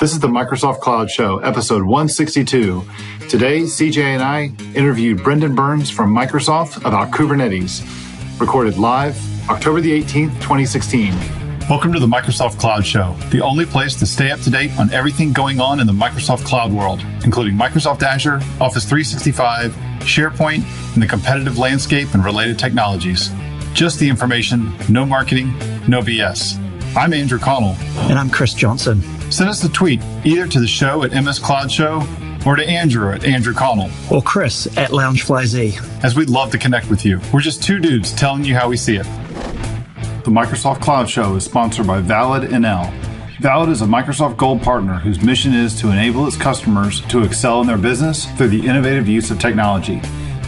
This is the Microsoft Cloud Show, episode 162. Today, CJ and I interviewed Brendan Burns from Microsoft about Kubernetes. Recorded live, October the 18th, 2016. Welcome to the Microsoft Cloud Show, the only place to stay up to date on everything going on in the Microsoft Cloud world, including Microsoft Azure, Office 365, SharePoint, and the competitive landscape and related technologies. Just the information, no marketing, no BS. I'm Andrew Connell. And I'm Chris Johnson. Send us a tweet, either to the show at MS Cloud Show or to Andrew at Andrew Connell. Or Chris at LoungeFlyZ. As we'd love to connect with you. We're just two dudes telling you how we see it. The Microsoft Cloud Show is sponsored by ValidNL. Valid is a Microsoft Gold partner whose mission is to enable its customers to excel in their business through the innovative use of technology.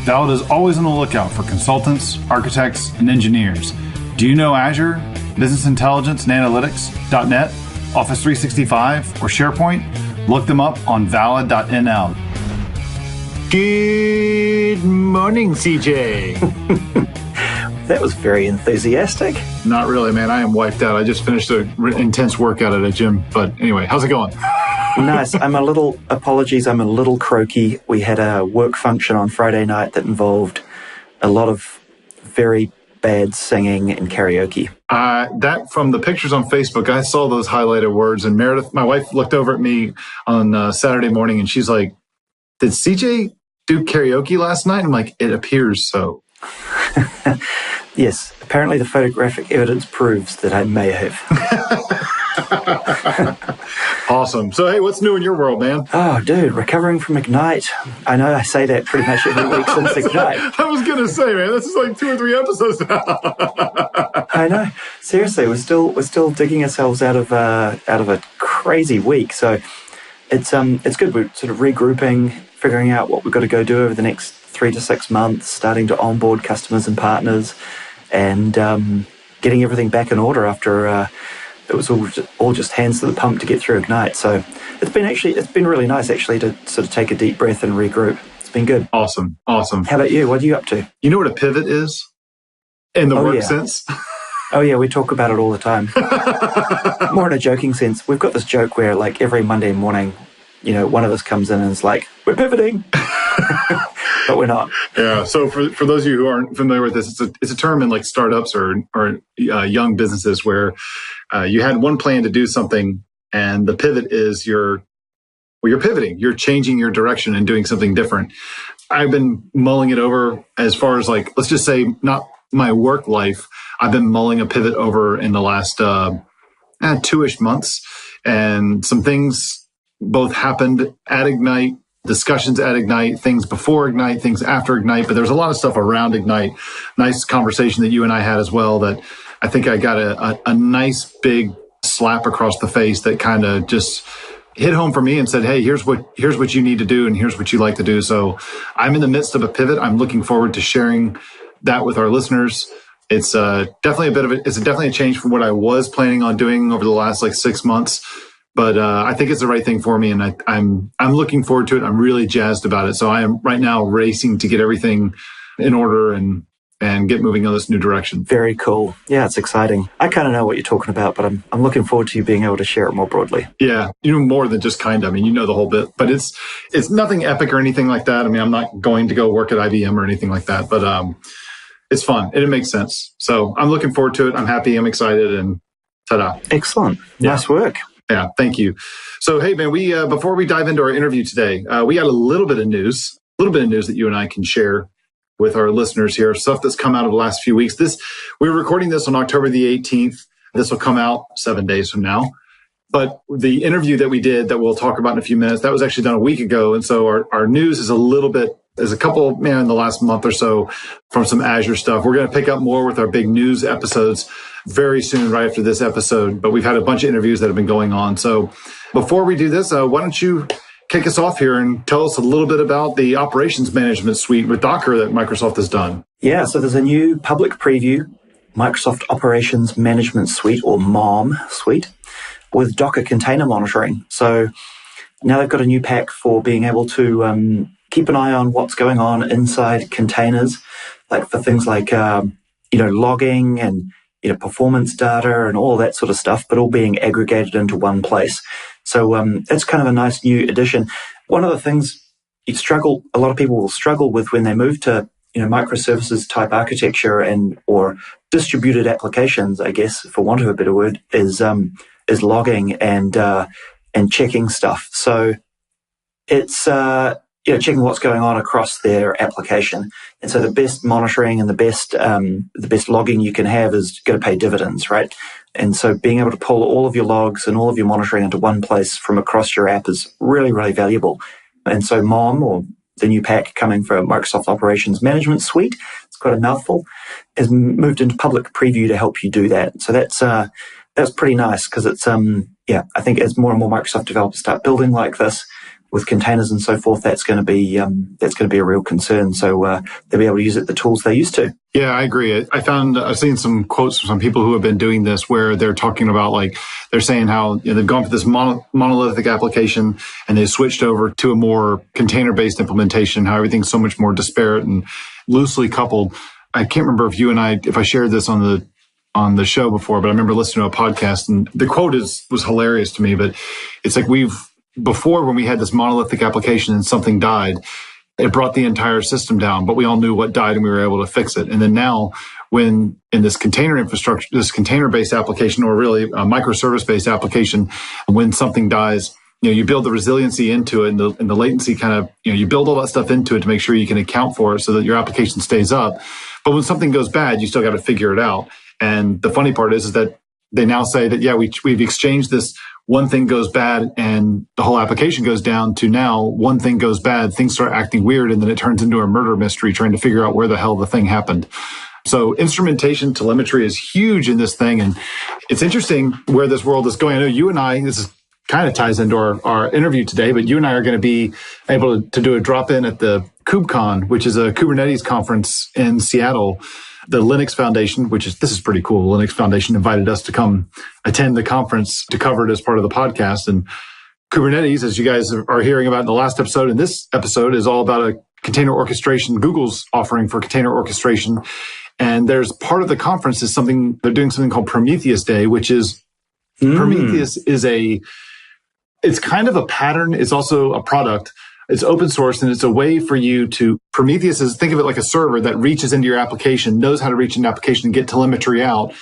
Valid is always on the lookout for consultants, architects, and engineers. Do you know Azure, Business Intelligence and Analytics, .NET, Office 365, or SharePoint? Look them up on valid.nl. Good morning, CJ. That was very enthusiastic. Not really, man. I am wiped out. I just finished an intense workout at a gym. But anyway, how's it going? Nice. I'm a little croaky. We had a work function on Friday night that involved a lot of very bad singing and karaoke. That from the pictures on Facebook, I saw those highlighted words, and Meredith, my wife, looked over at me on Saturday morning and she's like, did CJ do karaoke last night? I'm like, it appears so. Yes, apparently the photographic evidence proves that I may have. Awesome. So, hey, what's new in your world, man? Oh, dude, recovering from Ignite. I know I say that pretty much every week since Ignite. I was going to say, man, this is like 2 or 3 episodes now. I know. Seriously, we're still digging ourselves out of a crazy week. So it's good. We're sort of regrouping, figuring out what we've got to go do over the next 3 to 6 months, starting to onboard customers and partners, and getting everything back in order after it was all just hands to the pump to get through Ignite. So it's been really nice actually to sort of take a deep breath and regroup. It's been good. Awesome. How about you? What are you up to? You know what a pivot is in the work sense? Oh yeah, we talk about it all the time. More in a joking sense. We've got this joke where like every Monday morning, one of us comes in and is like, we're pivoting. But we're not. Yeah. So for those of you who aren't familiar with this, it's a term in like startups or young businesses where you had one plan to do something, and the pivot is you're pivoting. You're changing your direction and doing something different. I've been mulling it over as far as like, let's just say not my work life. I've been mulling a pivot over in the last 2-ish months, and some things both happened at Ignite. Discussions at Ignite, things before Ignite, things after Ignite, but there's a lot of stuff around Ignite. Nice conversation that you and I had as well that I think I got a nice big slap across the face that kind of just hit home for me and said, hey, here's what you need to do and here's what you like to do. So I'm in the midst of a pivot. I'm looking forward to sharing that with our listeners. It's definitely a change from what I was planning on doing over the last like 6 months. But I think it's the right thing for me, and I'm looking forward to it. I'm really jazzed about it. So I am right now racing to get everything in order and get moving in this new direction. Very cool. Yeah, it's exciting. I kind of know what you're talking about, but I'm looking forward to you being able to share it more broadly. Yeah, more than just kind of. I mean, you know the whole bit, but it's nothing epic or anything like that. I mean, I'm not going to go work at IBM or anything like that, but it's fun and it makes sense. So I'm looking forward to it. I'm happy. I'm excited, and ta-da. Excellent. Nice work. Yeah, thank you. So, hey, man, we before we dive into our interview today, we got a little bit of news that you and I can share with our listeners here, stuff that's come out of the last few weeks. We're recording this on October the 18th. This will come out 7 days from now. But the interview that we did that we'll talk about in a few minutes, that was actually done a week ago. And so our news is there's a couple, in the last month or so from some Azure stuff. We're going to pick up more with our big news episodes very soon, right after this episode. But we've had a bunch of interviews that have been going on. So before we do this, why don't you kick us off here and tell us a little bit about the operations management suite with Docker that Microsoft has done. Yeah, so there's a new public preview, Microsoft Operations Management Suite, or MOM suite, with Docker container monitoring. So now they've got a new pack for being able to keep an eye on what's going on inside containers, like for things like, logging and, performance data and all that sort of stuff, but all being aggregated into one place. So it's kind of a nice new addition. One of the things a lot of people will struggle with when they move to microservices type architecture or distributed applications, I guess, for want of a better word, is logging and checking stuff. So it's checking what's going on across their application. And so the best monitoring and the best logging you can have is going to pay dividends, right? And so being able to pull all of your logs and all of your monitoring into one place from across your app is really, really valuable. And so MOM, or the new pack coming from Microsoft Operations Management Suite, it's quite a mouthful, has moved into public preview to help you do that. So that's pretty nice, because it's I think as more and more Microsoft developers start building like this with containers and so forth, that's going to be a real concern. So they'll be able to use the tools they used to. Yeah, I agree. I've seen some quotes from some people who have been doing this where they're talking about, like, they're saying how they've gone for this monolithic application and they switched over to a more container-based implementation, how everything's so much more disparate and loosely coupled. I can't remember if I shared this on the show before, but I remember listening to a podcast, and the quote was hilarious to me, but it's like before, when we had this monolithic application and something died, it brought the entire system down, but we all knew what died and we were able to fix it. And then now, when in this container infrastructure, this container-based application, or really a microservice-based application, when something dies, you build the resiliency into it, and the latency kind of, you build all that stuff into it to make sure you can account for it so that your application stays up. But when something goes bad, you still got to figure it out. And the funny part is that they now say that, we've exchanged this one thing goes bad and the whole application goes down, to now one thing goes bad, things start acting weird, and then it turns into a murder mystery trying to figure out where the hell the thing happened. So instrumentation telemetry is huge in this thing. And it's interesting where this world is going. I know you and I, kind of ties into our interview today, but you and I are going to be able to do a drop-in at the KubeCon, which is a Kubernetes conference in Seattle. The Linux Foundation, this is pretty cool. The Linux Foundation invited us to come attend the conference to cover it as part of the podcast. And Kubernetes, as you guys are hearing about in the last episode and this episode, is all about a container orchestration, Google's offering for container orchestration. And there's part of the conference is they're doing something called Prometheus Day, which is Prometheus it's kind of a pattern. It's also a product. It's open source, and it's a way for you Prometheus think of it like a server that reaches into your application, knows how to reach an application and get telemetry out,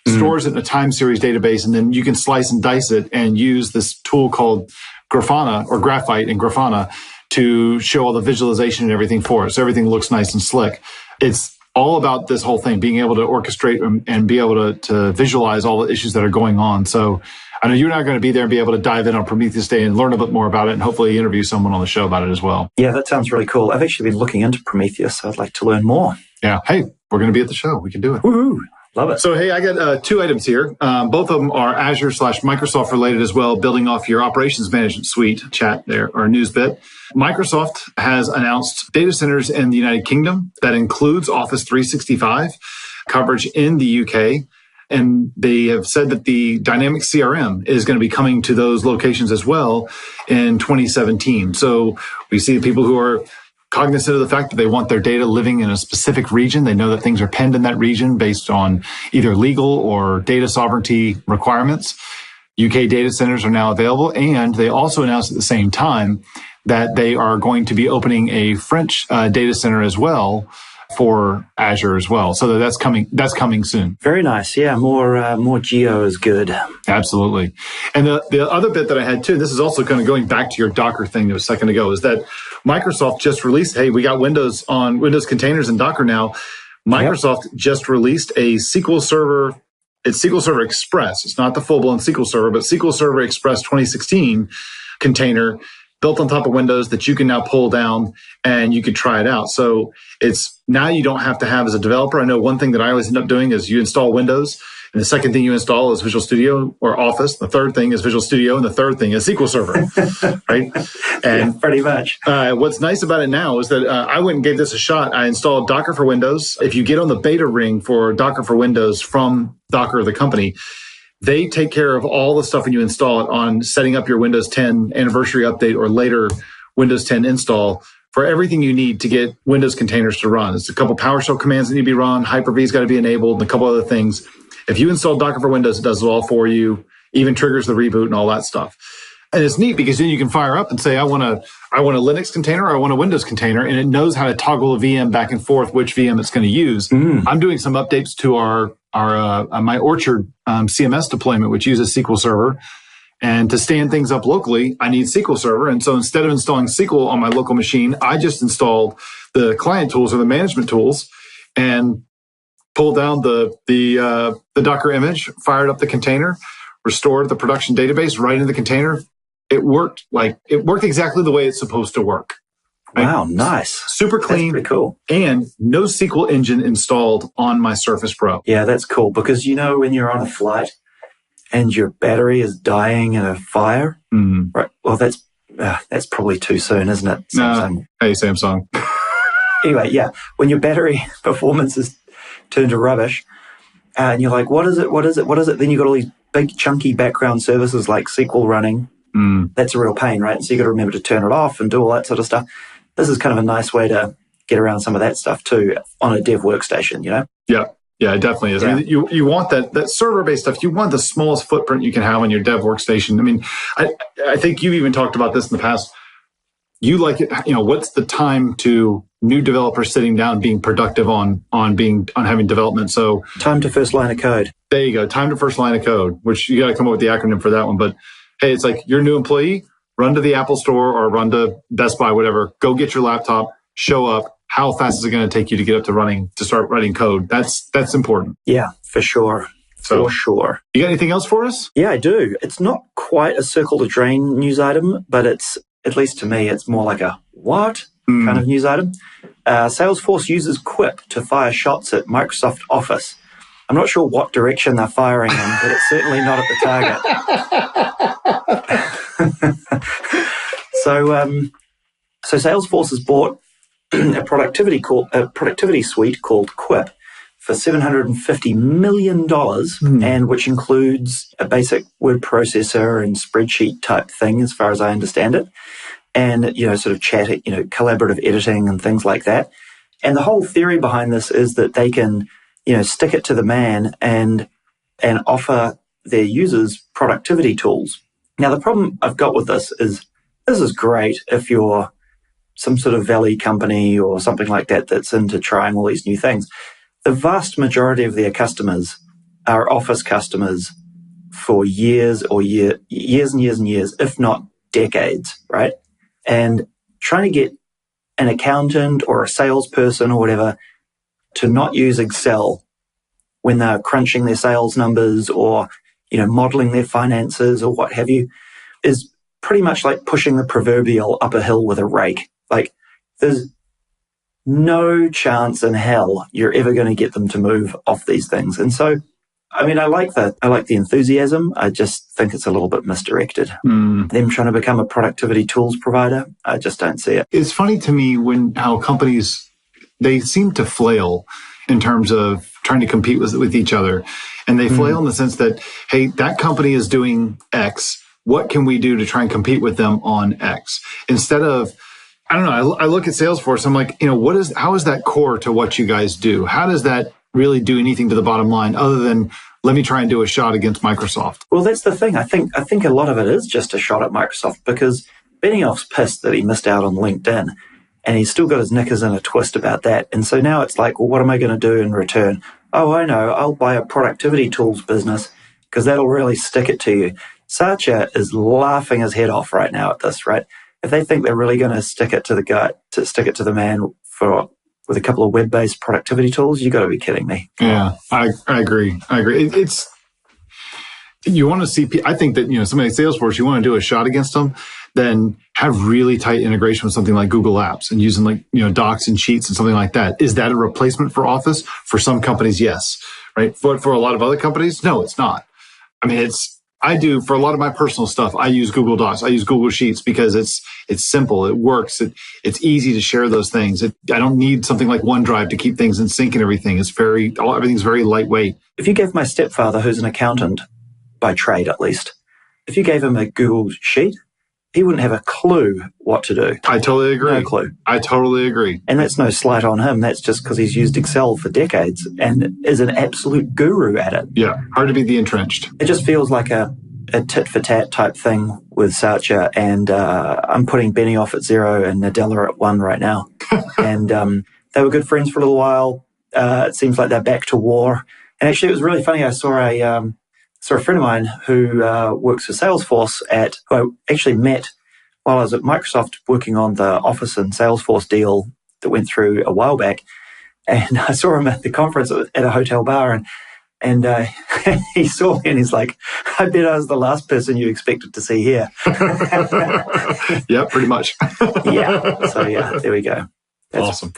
stores it in a time series database, and then you can slice and dice it and use this tool called Grafana, or Graphite in Grafana, to show all the visualization and everything for it. So everything looks nice and slick. It's all about this whole thing, being able to orchestrate and be able to visualize all the issues that are going on. So I know you and I are going to be there and be able to dive in on Prometheus Day and learn a bit more about it, and hopefully interview someone on the show about it as well. Yeah, that sounds really cool. I've actually been looking into Prometheus, so I'd like to learn more. Yeah. Hey, we're going to be at the show. We can do it. Woohoo! Love it. So, hey, I got two items here. Both of them are Azure/Microsoft related as well, building off your operations management suite chat there, or news bit. Microsoft has announced data centers in the United Kingdom that includes Office 365 coverage in the UK. And they have said that the dynamic CRM is going to be coming to those locations as well in 2017. So we see people who are cognizant of the fact that they want their data living in a specific region. They know that things are penned in that region based on either legal or data sovereignty requirements. UK data centers are now available. And they also announced at the same time that they are going to be opening a French data center as well for Azure as well. So that's coming soon. Very nice. Yeah, more geo is good. Absolutely. And the other bit that I had too, this is also kind of going back to your Docker thing a second ago, is that Microsoft just released, hey, we got Windows on Windows containers and Docker now. Microsoft just released a SQL Server. It's SQL Server Express. It's not the full-blown SQL Server, but SQL Server Express 2016 container built on top of Windows that you can now pull down and you could try it out. So it's now you don't have to have as a developer. I know one thing that I always end up doing is you install Windows, and the second thing you install is Visual Studio or Office. The third thing is Visual Studio, and the third thing is SQL Server, right? And yeah, pretty much. What's nice about it now is that I went and gave this a shot. I installed Docker for Windows. If you get on the beta ring for Docker for Windows from Docker, the company, they take care of all the stuff when you install it on setting up your Windows 10 anniversary update or later Windows 10 install for everything you need to get Windows containers to run. It's a couple PowerShell commands that need to be run. Hyper-V's got to be enabled, and a couple other things. If you install Docker for Windows, it does it all for you, even triggers the reboot and all that stuff. And it's neat because then you can fire up and say, I want a Linux container or I want a Windows container, and it knows how to toggle a VM back and forth, which VM it's going to use. I'm doing some updates to my Orchard CMS deployment, which uses SQL Server. And to stand things up locally, I need SQL Server. And so instead of installing SQL on my local machine, I just installed the client tools or the management tools and pulled down the Docker image, fired up the container, restored the production database right into the container. It worked exactly the way it's supposed to work. Right? Wow, nice. Super clean. That's pretty cool. And no SQL engine installed on my Surface Pro. Yeah, that's cool because when you're on a flight and your battery is dying in a fire, right? Well, that's probably too soon, isn't it? Samsung. Hey, Samsung. Anyway, yeah, when your battery performance is turned to rubbish, and you're like, what is it? Then you've got all these big chunky background services like SQL running. That's a real pain, right? And so you got to remember to turn it off and do all that sort of stuff. This is kind of a nice way to get around some of that stuff too on a dev workstation, Yeah, it definitely is. Yeah. I mean, you want that server-based stuff. You want the smallest footprint you can have on your dev workstation. I mean, I think you've even talked about this in the past. You like it, what's the time to new developers sitting down being productive on having development? So time to first line of code. There you go. Time to first line of code, which you got to come up with the acronym for that one. But hey, it's like you're a new employee, run to the Apple Store or run to Best Buy, whatever. Go get your laptop, show up. How fast is it going to take you to get up to start writing code? That's important. Yeah, for sure. For sure. You got anything else for us? Yeah, I do. It's not quite a circle the drain news item, but it's, at least to me, it's more like a what kind of news item. Salesforce uses Quip to fire shots at Microsoft Office. I'm not sure what direction they're firing in, but it's certainly not at the target. So Salesforce has bought a productivity suite called Quip for $750 million, and which includes a basic word processor and spreadsheet type thing, as far as I understand it, and sort of chat, collaborative editing and things like that. And the whole theory behind this is that they can, stick it to the man and offer their users productivity tools. Now, the problem I've got with this is great if you're some sort of valley company or something like that that's into trying all these new things. The vast majority of their customers are Office customers for years and years, if not decades, right? And trying to get an accountant or a salesperson or whatever to not use Excel when they're crunching their sales numbers or, modeling their finances or what have you is pretty much like pushing the proverbial up a hill with a rake. Like, there's no chance in hell you're ever going to get them to move off these things. And so, I mean, I like the enthusiasm. I just think it's a little bit misdirected. Them trying to become a productivity tools provider, I just don't see it. It's funny to me how companies, they seem to flail in terms of trying to compete with each other. And they flail in the sense that, hey, that company is doing X. What can we do to try and compete with them on X? Instead of, I don't know, I look at Salesforce, I'm like, how is that core to what you guys do? How does that really do anything to the bottom line other than let me try and do a shot against Microsoft? Well, that's the thing. I think a lot of it is just a shot at Microsoft because Benioff's pissed that he missed out on LinkedIn and he's still got his knickers in a twist about that. And so now it's like, well, what am I going to do in return? Oh, I know. I'll buy a productivity tools business because that'll really stick it to you. Satya is laughing his head off right now at this, right? If they think they're really going to stick it to the man with a couple of web-based productivity tools, you got to be kidding me. Yeah, I agree. It's you want to see. I think that somebody like Salesforce, you want to do a shot against them, then have really tight integration with something like Google Apps and using Docs and Sheets and something like that. Is that a replacement for Office? For some companies, yes, right. But for a lot of other companies, no, it's not. I mean, I do for a lot of my personal stuff. I use Google Docs. I use Google Sheets because it's simple. It works. It's easy to share those things. I don't need something like OneDrive to keep things in sync and everything. Everything's very lightweight. If you gave my stepfather, who's an accountant by trade at least, if you gave him a Google Sheet, he wouldn't have a clue what to do. I totally agree. No clue. I totally agree. And that's no slight on him. That's just because he's used Excel for decades and is an absolute guru at it. Yeah. Hard to be the entrenched. It just feels like a tit for tat type thing with Sarcher, and I'm putting Benny off at 0 and Nadella at 1 right now. And they were good friends for a little while. It seems like they're back to war. And actually, it was really funny. I saw a friend of mine who works for Salesforce who I actually met while I was at Microsoft working on the Office and Salesforce deal that went through a while back. And I saw him at the conference at a hotel bar, and he saw me and he's like, I bet I was the last person you expected to see here. Yeah, pretty much. Yeah. So yeah, there we go. Awesome.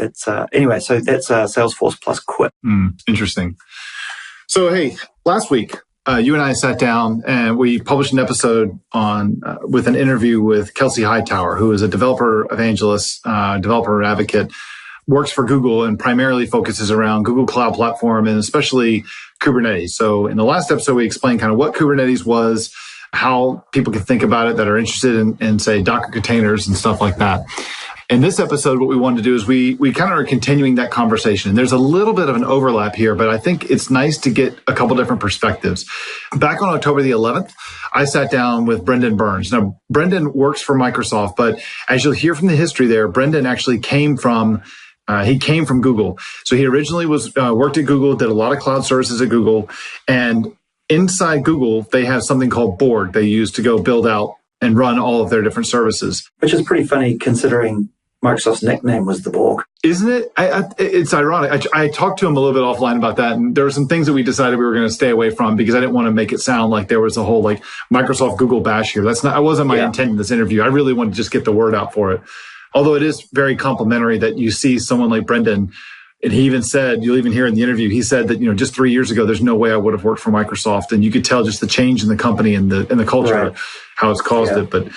Anyway, so that's Salesforce plus Quip. Interesting. So, hey, last week, you and I sat down and we published an episode with an interview with Kelsey Hightower, who is a developer evangelist, developer advocate, works for Google and primarily focuses around Google Cloud Platform and especially Kubernetes. So in the last episode, we explained kind of what Kubernetes was, how people can think about it that are interested in say, Docker containers and stuff like that. In this episode, what we wanted to do is we kind of are continuing that conversation. There's a little bit of an overlap here, but I think it's nice to get a couple different perspectives. Back on October the 11th, I sat down with Brendan Burns. Now, Brendan works for Microsoft, but as you'll hear from the history there, Brendan actually came from Google. So he originally worked at Google, did a lot of cloud services at Google, and inside Google, they have something called Borg they use to go build out and run all of their different services. Which is pretty funny considering Microsoft's nickname was the Borg. Isn't it? It's ironic. I talked to him a little bit offline about that, and there were some things that we decided we were going to stay away from because I didn't want to make it sound like there was a whole like Microsoft Google bash here. That wasn't my intent in this interview. I really wanted to just get the word out for it. Although it is very complimentary that you see someone like Brendan, and he even said, you'll even hear in the interview, he said that, just 3 years ago, there's no way I would have worked for Microsoft. And you could tell just the change in the company and the culture, right, how it's caused it. But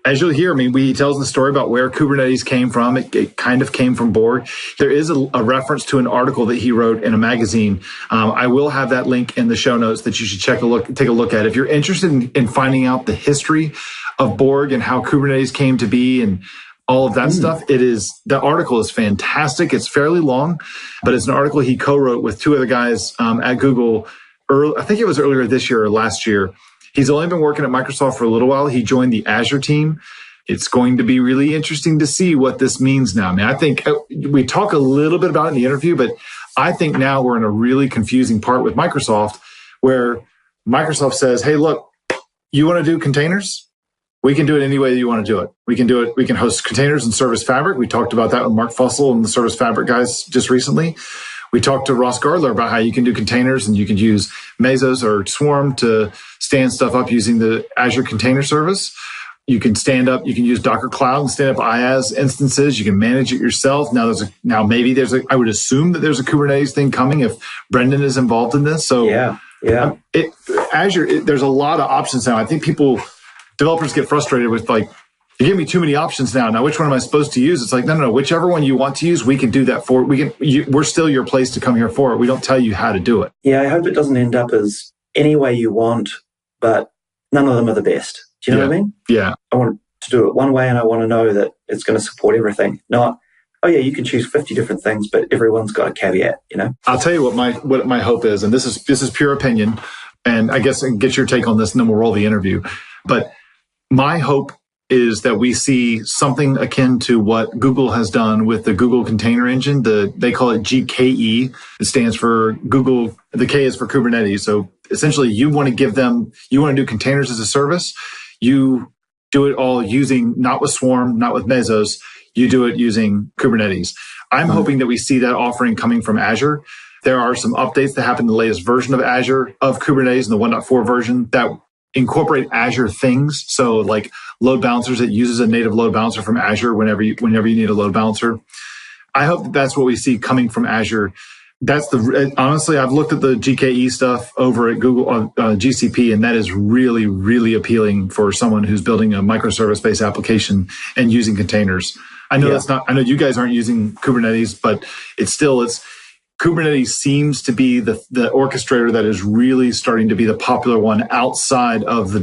as you'll hear, he tells the story about where Kubernetes came from. It kind of came from Borg. There is a reference to an article that he wrote in a magazine. I will have that link in the show notes that you should take a look at. If you're interested in finding out the history of Borg and how Kubernetes came to be and all of that stuff, the article is fantastic. It's fairly long, but it's an article he co-wrote with two other guys at Google. I think it was earlier this year or last year. He's only been working at Microsoft for a little while. He joined the Azure team. It's going to be really interesting to see what this means now. I think we talk a little bit about it in the interview, but I think now we're in a really confusing part with Microsoft where Microsoft says, hey, look, you want to do containers? We can do it any way that you want to do it. We can do it. We can host containers in Service Fabric. We talked about that with Mark Fussell and the Service Fabric guys just recently. We talked to Ross Gardler about how you can do containers and you can use Mesos or Swarm to stand stuff up using the Azure Container Service. You can use Docker Cloud and stand up IaaS instances. You can manage it yourself. Now I would assume that there's a Kubernetes thing coming if Brendan is involved in this. So Azure, there's a lot of options now. I think developers get frustrated with like, you give me too many options now. Now, which one am I supposed to use? It's like, no. Whichever one you want to use, we can do that for. We're still your place to come here for it. We don't tell you how to do it. Yeah, I hope it doesn't end up as any way you want, but none of them are the best. Do you know what I mean? Yeah. I want to do it one way, and I want to know that it's going to support everything. Not, you can choose 50 different things, but everyone's got a caveat. I'll tell you what my hope is, and this is pure opinion, and I guess get your take on this, and then we'll roll the interview. But my hope is that we see something akin to what Google has done with the Google Container Engine. They call it GKE. It stands for Google. The K is for Kubernetes. So essentially, you want to do containers as a service. You do it all using, not with Swarm, not with Mesos. You do it using Kubernetes. I'm hoping that we see that offering coming from Azure. There are some updates that happen in the latest version of Azure of Kubernetes in the 1.4 version that incorporate Azure things. So like load balancers, it uses a native load balancer from Azure whenever you need a load balancer. I hope that's what we see coming from Azure. Honestly, I've looked at the GKE stuff over at Google GCP, and that is really, really appealing for someone who's building a microservice-based application and using containers. I know I know you guys aren't using Kubernetes, but it's Kubernetes seems to be the orchestrator that is really starting to be the popular one outside the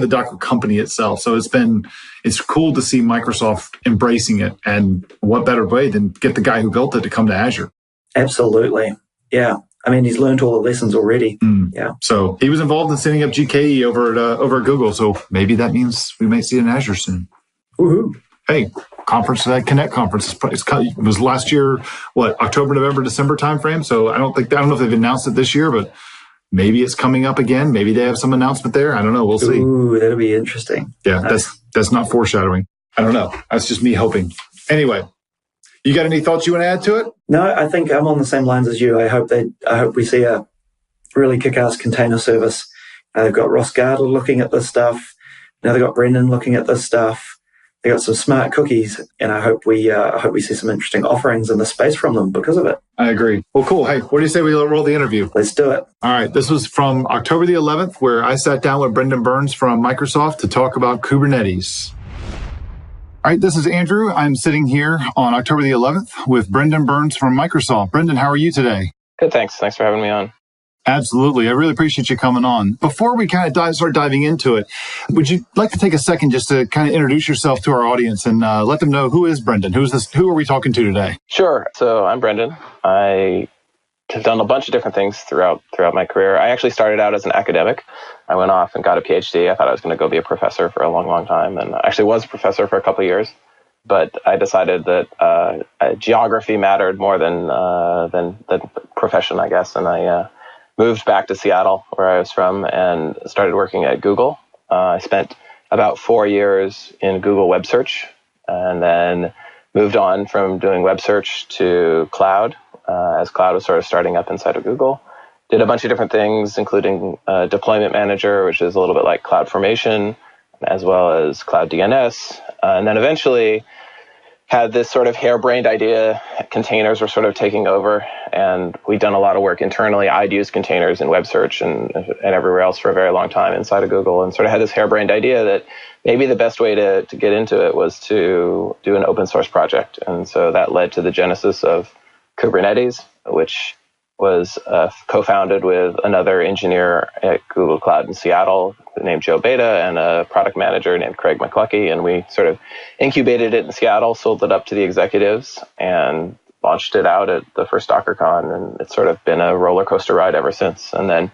Docker company itself. So it's cool to see Microsoft embracing it. And what better way than get the guy who built it to come to Azure? Absolutely. Yeah. I mean, he's learned all the lessons already. Yeah. So he was involved in setting up GKE over at Google. So maybe that means we may see it in Azure soon. Woohoo. Hey, that Connect conference it was last year, October, November, December timeframe. So I don't know if they've announced it this year, but maybe it's coming up again. Maybe they have some announcement there. I don't know. We'll see. Ooh, that'll be interesting. Yeah, that's not foreshadowing. I don't know. That's just me hoping. Anyway, you got any thoughts you want to add to it? No, I think I'm on the same lines as you. I hope we see a really kick-ass container service. They've got Ross Gardner looking at this stuff. Now they've got Brendan looking at this stuff. They got some smart cookies, and I hope we see some interesting offerings in the space from them because of it. I agree. Well, cool. Hey, what do you say we roll the interview? Let's do it. All right. This was from October the 11th, where I sat down with Brendan Burns from Microsoft to talk about Kubernetes. All right, this is Andrew. I'm sitting here on October the 11th with Brendan Burns from Microsoft. Brendan, how are you today? Good, thanks. Thanks for having me on. Absolutely. I really appreciate you coming on. Before we kind of start diving into it, would you like to take a second just to kind of introduce yourself to our audience and let them know who is Brendan? Who are we talking to today? Sure. So I'm Brendan. I have done a bunch of different things throughout my career. I actually started out as an academic. I went off and got a PhD. I thought I was going to go be a professor for a long, long time, and I actually was a professor for a couple of years. But I decided that geography mattered more than profession, I guess, and I moved back to Seattle, where I was from, and started working at Google. I spent about 4 years in Google Web Search, and then moved on from doing web search to cloud, as cloud was sort of starting up inside of Google. Did a bunch of different things, including deployment manager, which is a little bit like CloudFormation, as well as Cloud DNS, and then eventually had this sort of harebrained idea. Containers were sort of taking over, and we'd done a lot of work internally. I'd used containers in web search and everywhere else for a very long time inside of Google, and sort of had this harebrained idea that maybe the best way to get into it was to do an open source project. And so that led to the genesis of Kubernetes, which was co-founded with another engineer at Google Cloud in Seattle named Joe Beta and a product manager named Craig McCluckey. And we sort of incubated it in Seattle, sold it up to the executives, and launched it out at the first DockerCon. And it's sort of been a roller coaster ride ever since. And then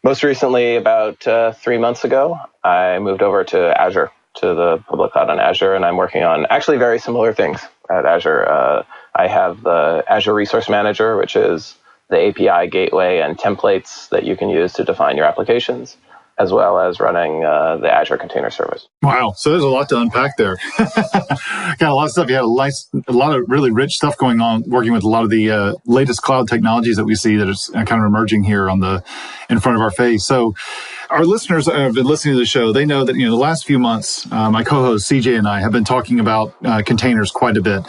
most recently, about 3 months ago, I moved over to Azure, to the public cloud on Azure, and I'm working on actually very similar things at Azure. I have the Azure Resource Manager, which is the API gateway and templates that you can use to define your applications, as well as running the Azure Container Service. Wow. So there's a lot to unpack there. Got a lot of stuff. You had a lot of really rich stuff going on, working with a lot of the latest cloud technologies that we see that is kind of emerging here in front of our face. So our listeners have been listening to the show. They know that, the last few months, my co-host CJ and I have been talking about containers quite a bit.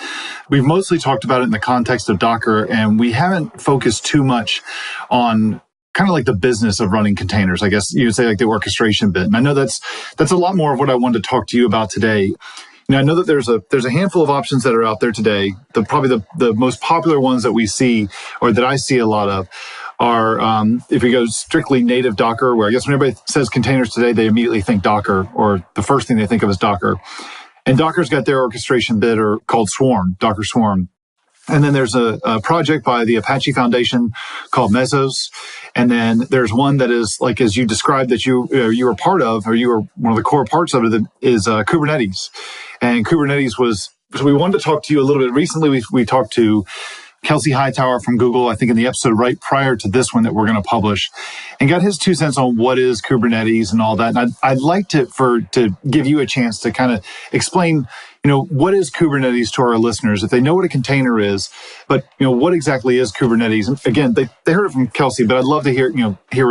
We've mostly talked about it in the context of Docker, and we haven't focused too much on kind of like the business of running containers. I guess you would say like the orchestration bit. And I know that's a lot more of what I wanted to talk to you about today. I know that there's a handful of options that are out there today. Probably the most popular ones that we see, or that I see a lot of, are if we go strictly native Docker, where I guess when everybody says containers today, they immediately think Docker, or the first thing they think of is Docker. And Docker's got their orchestration bit called Swarm, Docker Swarm. And then there's a project by the Apache Foundation called Mesos. And then there's one that is, like, as you described, that you were part of, or you were one of the core parts of it, is Kubernetes. And Kubernetes so we wanted to talk to you a little bit. Recently, we talked to Kelsey Hightower from Google, I think in the episode right prior to this one that we're going to publish, and got his 2 cents on what is Kubernetes and all that. And I'd like to give you a chance to kind of explain, what is Kubernetes to our listeners, if they know what a container is, but, what exactly is Kubernetes? And again, they heard it from Kelsey, but I'd love to hear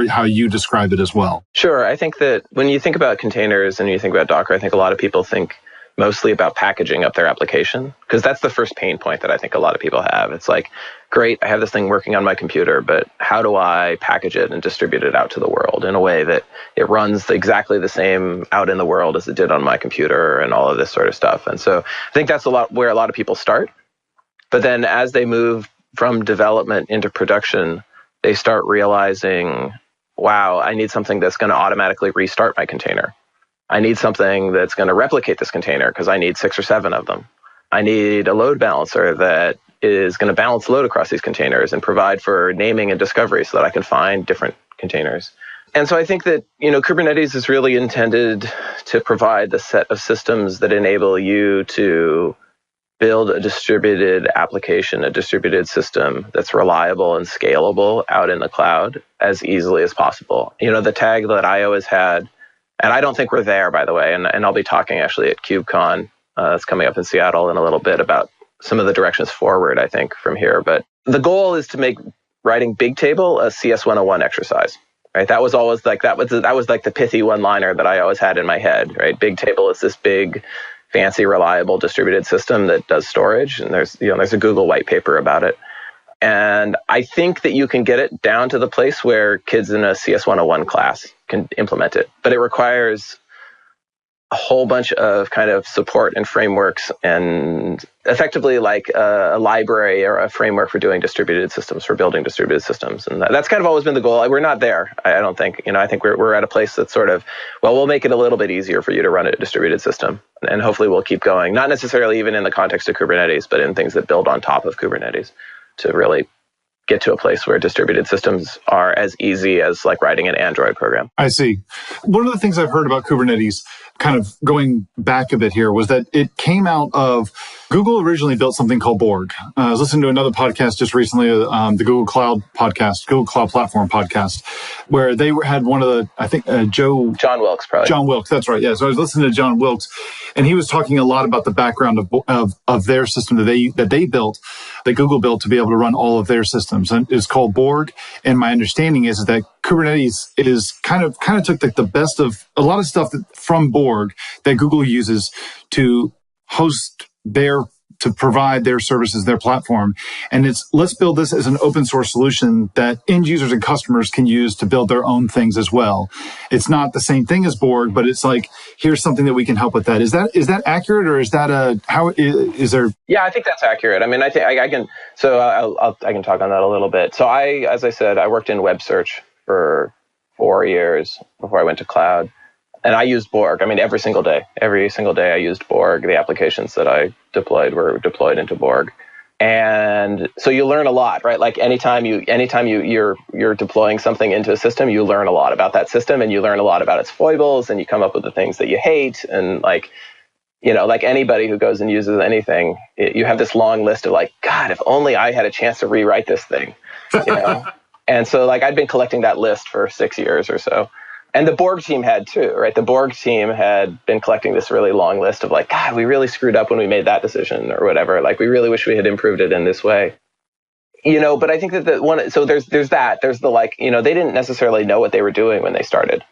how you describe it as well. Sure. I think that when you think about containers and you think about Docker, I think a lot of people think mostly about packaging up their application, because that's the first pain point that I think a lot of people have. It's like, great, I have this thing working on my computer, but how do I package it and distribute it out to the world in a way that it runs exactly the same out in the world as it did on my computer, and all of this sort of stuff. And so I think that's where a lot of people start. But then as they move from development into production, they start realizing, wow, I need something that's going to automatically restart my container. I need something that's going to replicate this container because I need 6 or 7 of them. I need a load balancer that is going to balance load across these containers and provide for naming and discovery so that I can find different containers. And so I think that, Kubernetes is really intended to provide the set of systems that enable you to build a distributed application, a distributed system that's reliable and scalable out in the cloud as easily as possible. The tag that I always had, and I don't think we're there, by the way, and I'll be talking actually at KubeCon. It's coming up in Seattle in a little bit about some of the directions forward, I think, from here. But the goal is to make writing Bigtable a CS 101 exercise. Right, that was always like that was like the pithy one-liner that I always had in my head. Right, Bigtable is this big, fancy, reliable distributed system that does storage, and there's a Google white paper about it. And I think that you can get it down to the place where kids in a CS 101 class can implement it, but it requires a whole bunch of kind of support and frameworks and effectively like a library or a framework for doing distributed systems, for building distributed systems. And that's kind of always been the goal. We're not there, I don't think. I think we're at a place that's sort of, well, we'll make it a little bit easier for you to run a distributed system. And hopefully we'll keep going, not necessarily even in the context of Kubernetes, but in things that build on top of Kubernetes to really get to a place where distributed systems are as easy as like writing an Android program. I see. One of the things I've heard about Kubernetes, kind of going back a bit here, was that it came out of Google originally built something called Borg. I was listening to another podcast just recently, the Google Cloud podcast, Google Cloud Platform podcast, where they had one of the, I think, John Wilkes, probably. John Wilkes, that's right. Yeah. So I was listening to John Wilkes, and he was talking a lot about the background of their system that they built, that Google built to be able to run all of their systems. And it's called Borg. And my understanding is that Kubernetes is kind of took the best of a lot of stuff from Borg that Google uses to host to provide their services, their platform. And let's build this as an open source solution that end users and customers can use to build their own things as well. It's not the same thing as Borg, but it's like, here's something that we can help with that. Is that accurate, or is that is there? Yeah, I think that's accurate. I mean, I think I can talk on that a little bit. So as I said, I worked in web search for 4 years before I went to cloud. And I used Borg. I mean, every single day I used Borg. The applications that I deployed were deployed into Borg. And so you learn a lot, right? Like anytime you're deploying something into a system, you learn a lot about that system, and you learn a lot about its foibles, and you come up with the things that you hate. And like anybody who goes and uses anything, you have this long list of like, God, if only I had a chance to rewrite this thing, And so like I'd been collecting that list for 6 years or so. And the Borg team had too, right? The Borg team had been collecting this really long list of like, God, we really screwed up when we made that decision or whatever. Like, we really wish we had improved it in this way. But I think that so there's that. There's the like, they didn't necessarily know what they were doing when they started,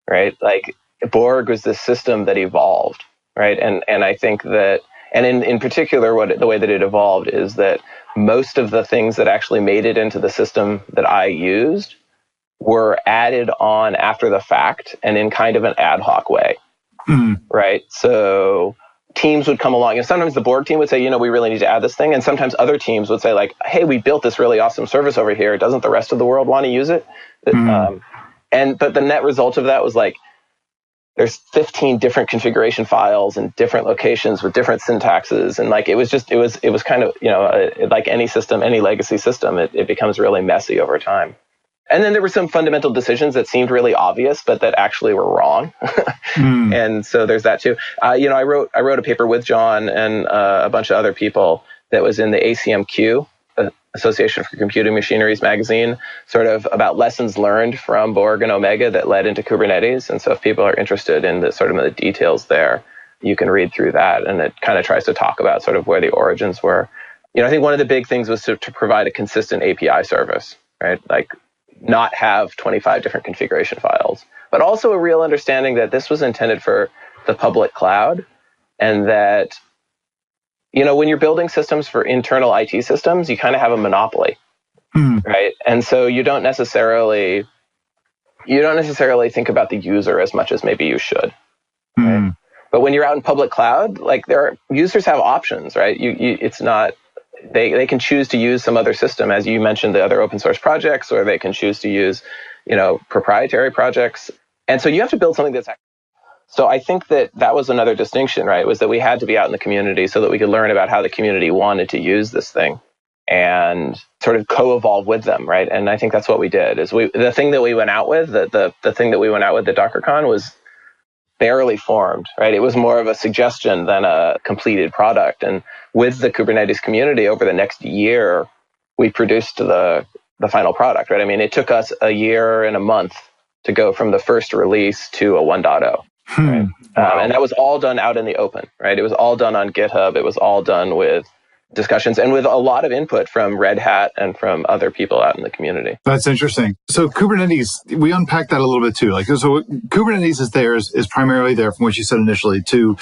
right? Like Borg was this system that evolved, right? And I think that, and in particular, the way that it evolved is that most of the things that actually made it into the system that I used were added on after the fact and in kind of an ad hoc way, right? So teams would come along, and sometimes the Borg team would say, we really need to add this thing. And sometimes other teams would say like, hey, we built this really awesome service over here. Doesn't the rest of the world want to use it? But the net result of that was like, there's 15 different configuration files in different locations with different syntaxes. And like, it was kind of, like any system, any legacy system, it becomes really messy over time. And then there were some fundamental decisions that seemed really obvious, but that actually were wrong. And so there's that too. I wrote a paper with John and a bunch of other people that was in the ACMQ, Association for Computing Machineries magazine, sort of about lessons learned from Borg and Omega that led into Kubernetes. And so if people are interested in the details there, you can read through that. And it kind of tries to talk about sort of where the origins were. I think one of the big things was to provide a consistent API service, right? Like, not have 25 different configuration files, but also a real understanding that this was intended for the public cloud, and that, when you're building systems for internal IT systems, you kind of have a monopoly, right? And so you don't necessarily think about the user as much as maybe you should, right? But when you're out in public cloud, like users have options, right? It's not. They can choose to use some other system, as you mentioned, the other open source projects, or they can choose to use, proprietary projects. And so you have to build something that's. So I think that was another distinction, right? Was that we had to be out in the community so that we could learn about how the community wanted to use this thing. and sort of co-evolve with them, right? And I think that's what we did. Is the thing that we went out with, the thing that we went out with at DockerCon was barely formed, right? It was more of a suggestion than a completed product. And with the Kubernetes community over the next year, we produced the final product, right? I mean, it took us a year and a month to go from the first release to a 1.0. Right? Wow. And that was all done out in the open, right? It was all done on GitHub. It was all done with discussions and with a lot of input from Red Hat and from other people out in the community. That's interesting. So Kubernetes, we unpacked that a little bit too. Like, so Kubernetes is primarily there, from what you said initially, to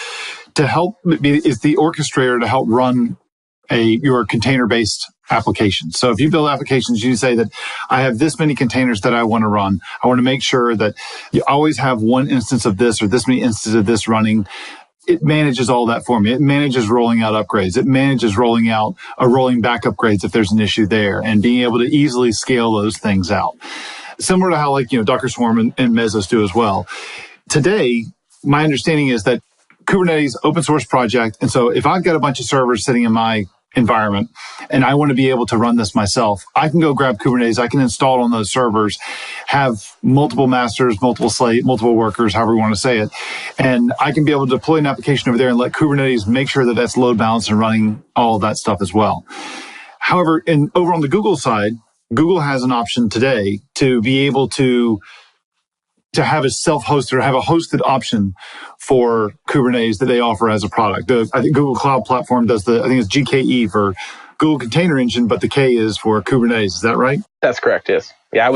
help, is the orchestrator to help run your container-based applications. So if you build applications, you say that I have this many containers that I want to run. I want to make sure that you always have one instance of this or this many instances of this running. It manages all that for me. It manages rolling out upgrades. It manages rolling back upgrades if there's an issue there, and being able to easily scale those things out. Similar to how Docker Swarm and Mesos do as well. Today, my understanding is that Kubernetes open source project. And so if I've got a bunch of servers sitting in my environment and I want to be able to run this myself, I can go grab Kubernetes. I can install it on those servers, have multiple masters, multiple workers, however you want to say it. And I can be able to deploy an application over there and let Kubernetes make sure that that's load balanced and running all of that stuff as well. However, over on the Google side, Google has an option today to be able to have a self-hosted or have a hosted option for Kubernetes that they offer as a product. I think Google Cloud Platform does I think it's GKE for Google Container Engine, but the K is for Kubernetes. Is that right? That's correct, yes. Yeah,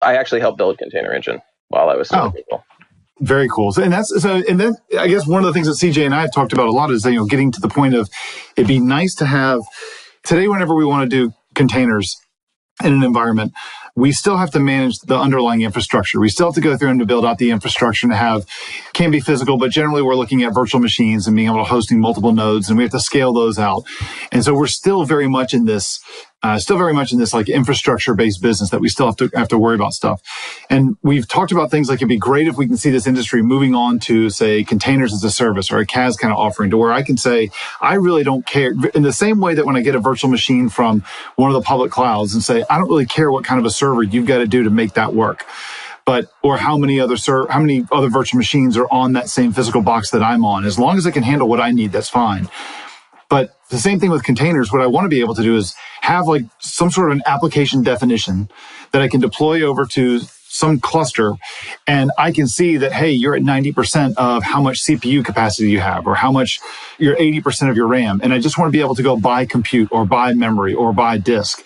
I actually helped build Container Engine while I was still at Google. Very cool. And then I guess one of the things that CJ and I have talked about a lot is getting to the point of it'd be nice to have today whenever we want to do containers in an environment, we still have to manage the underlying infrastructure. We still have to go through and to build out the infrastructure and can be physical, but generally we're looking at virtual machines and being able to hosting multiple nodes, and we have to scale those out. And so we're still very much in this like infrastructure-based business that we still have to worry about stuff. And we've talked about things like it'd be great if we can see this industry moving on to, say, containers as a service or a CaaS kind of offering, to where I can say, I really don't care. In the same way that when I get a virtual machine from one of the public clouds and say, I don't really care what kind of a server you've got to do to make that work. Or how many other virtual machines are on that same physical box that I'm on. As long as it can handle what I need, that's fine. But the same thing with containers. What I want to be able to do is have like some sort of an application definition that I can deploy over to some cluster, and I can see that, hey, you're at 90% of how much CPU capacity you have, or how much you're 80% of your RAM. And I just want to be able to go buy compute or buy memory or buy disk.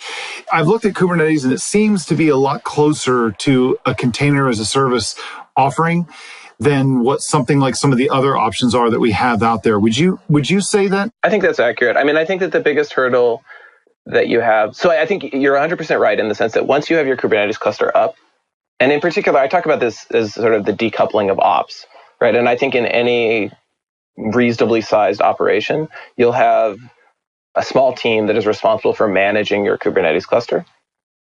I've looked at Kubernetes and it seems to be a lot closer to a container as a service offering than what something like some of the other options are that we have out there. Would you say that? I think that's accurate. I mean, I think that the biggest hurdle that you have, so I think you're 100% right in the sense that once you have your Kubernetes cluster up, and in particular, I talk about this as sort of the decoupling of ops, right? And I think in any reasonably sized operation, you'll have a small team that is responsible for managing your Kubernetes cluster.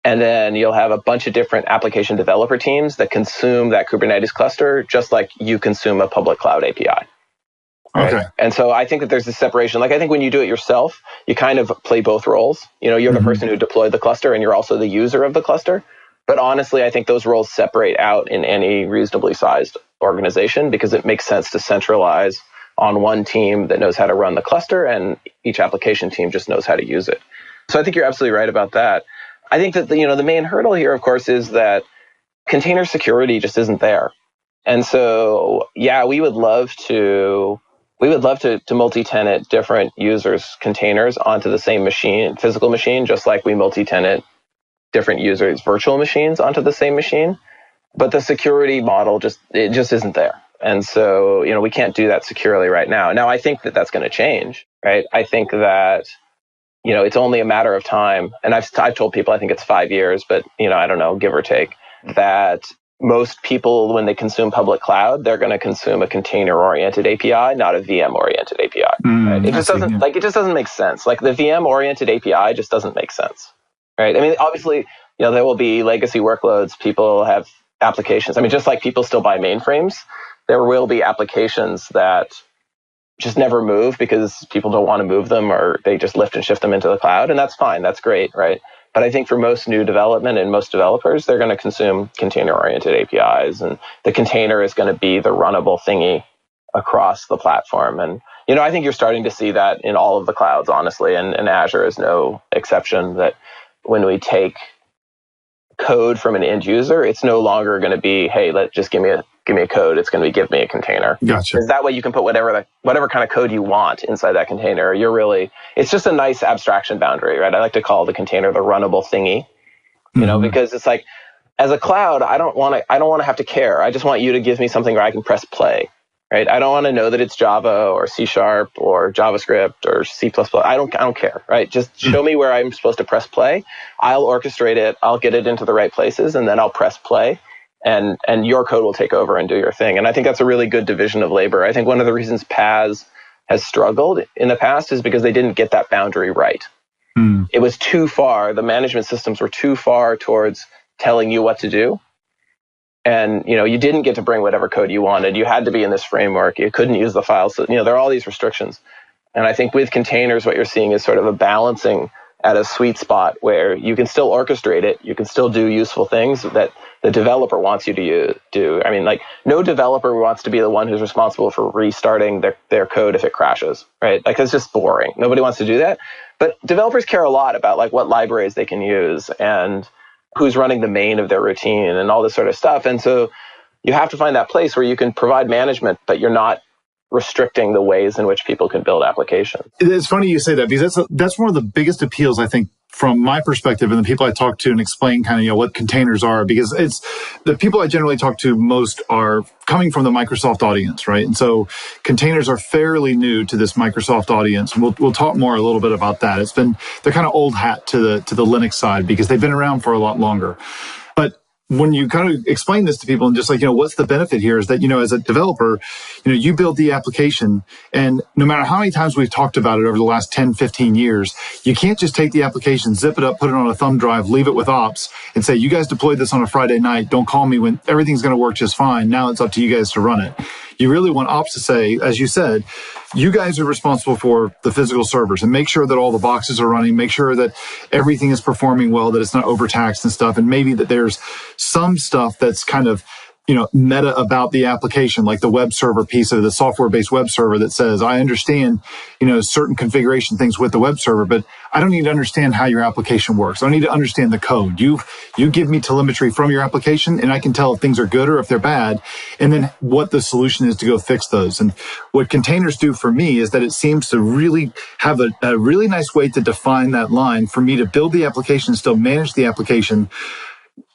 And then you'll have a bunch of different application developer teams that consume that Kubernetes cluster, just like you consume a public cloud API. Right? Okay. And so I think that there's this separation. Like, I think when you do it yourself, you kind of play both roles. You're the person who deployed the cluster and you're also the user of the cluster. But honestly, I think those roles separate out in any reasonably sized organization, because it makes sense to centralize on one team that knows how to run the cluster, and each application team just knows how to use it. So I think you're absolutely right about that. I think that the main hurdle here, of course, is that container security just isn't there. And so, yeah, we would love to multi-tenant different users' containers onto the same physical machine, just like we multi-tenant different users' virtual machines onto the same machine. But the security model just isn't there. And so, we can't do that securely right now. Now, I think that that's going to change, right? I think that it's only a matter of time. And I've told people I think it's 5 years, but, I don't know, give or take, that most people, when they consume public cloud, they're going to consume a container-oriented API, not a VM-oriented API. Right? It just doesn't make sense. Like, the VM-oriented API just doesn't make sense, right? I mean, obviously, there will be legacy workloads. People have applications. I mean, just like people still buy mainframes, there will be applications that just never move because people don't want to move them, or they just lift and shift them into the cloud. And that's fine. That's great, right? But I think for most new development and most developers, they're going to consume container-oriented APIs. And the container is going to be the runnable thingy across the platform. And, I think you're starting to see that in all of the clouds, honestly. And Azure is no exception, that when we take code from an end user, it's no longer going to be, hey, just give me a code. It's going to be give me a container. Gotcha. Because that way you can put whatever kind of code you want inside that container. It's just a nice abstraction boundary, right? I like to call the container the runnable thingy, because it's like, as a cloud, I don't want to have to care. I just want you to give me something where I can press play, right? I don't want to know that it's Java or C# or JavaScript or C++. I don't care, right? Just show me where I'm supposed to press play. I'll orchestrate it. I'll get it into the right places, and then I'll press play, and your code will take over and do your thing. And I think that's a really good division of labor. I think one of the reasons PaaS has struggled in the past is because they didn't get that boundary right. It was too far. The management systems were too far towards telling you what to do. And, you didn't get to bring whatever code you wanted. You had to be in this framework. You couldn't use the files. So, there are all these restrictions. And I think with containers, what you're seeing is sort of a balancing at a sweet spot where you can still orchestrate it. You can still do useful things that the developer wants you to do. I mean, like, no developer wants to be the one who's responsible for restarting their code if it crashes, right? Like, it's just boring. Nobody wants to do that. But developers care a lot about, like, what libraries they can use and who's running the main of their routine and all this sort of stuff. And so you have to find that place where you can provide management, but you're not restricting the ways in which people can build applications. It's funny you say that, because that's one of the biggest appeals, I think, from my perspective and the people I talk to and explain kind of, what containers are, because it's the people I generally talk to most are coming from the Microsoft audience, right? And so containers are fairly new to this Microsoft audience. And we'll talk more a little bit about that. They're kind of old hat to the Linux side because they've been around for a lot longer. But when you kind of explain this to people and just like, what's the benefit here is that, as a developer, you build the application, and no matter how many times we've talked about it over the last 10, 15 years, you can't just take the application, zip it up, put it on a thumb drive, leave it with ops and say, you guys deployed this on a Friday night. Don't call me when everything's going to work just fine. Now it's up to you guys to run it. You really want ops to say, as you said, you guys are responsible for the physical servers and make sure that all the boxes are running, make sure that everything is performing well, that it's not overtaxed and stuff. And maybe that there's some stuff that's kind of, meta about the application, like the web server piece of the software-based web server that says, I understand, certain configuration things with the web server, but I don't need to understand how your application works. I need to understand the code. You give me telemetry from your application and I can tell if things are good or if they're bad, and then what the solution is to go fix those. And what containers do for me is that it seems to really have a really nice way to define that line for me to build the application, still manage the application,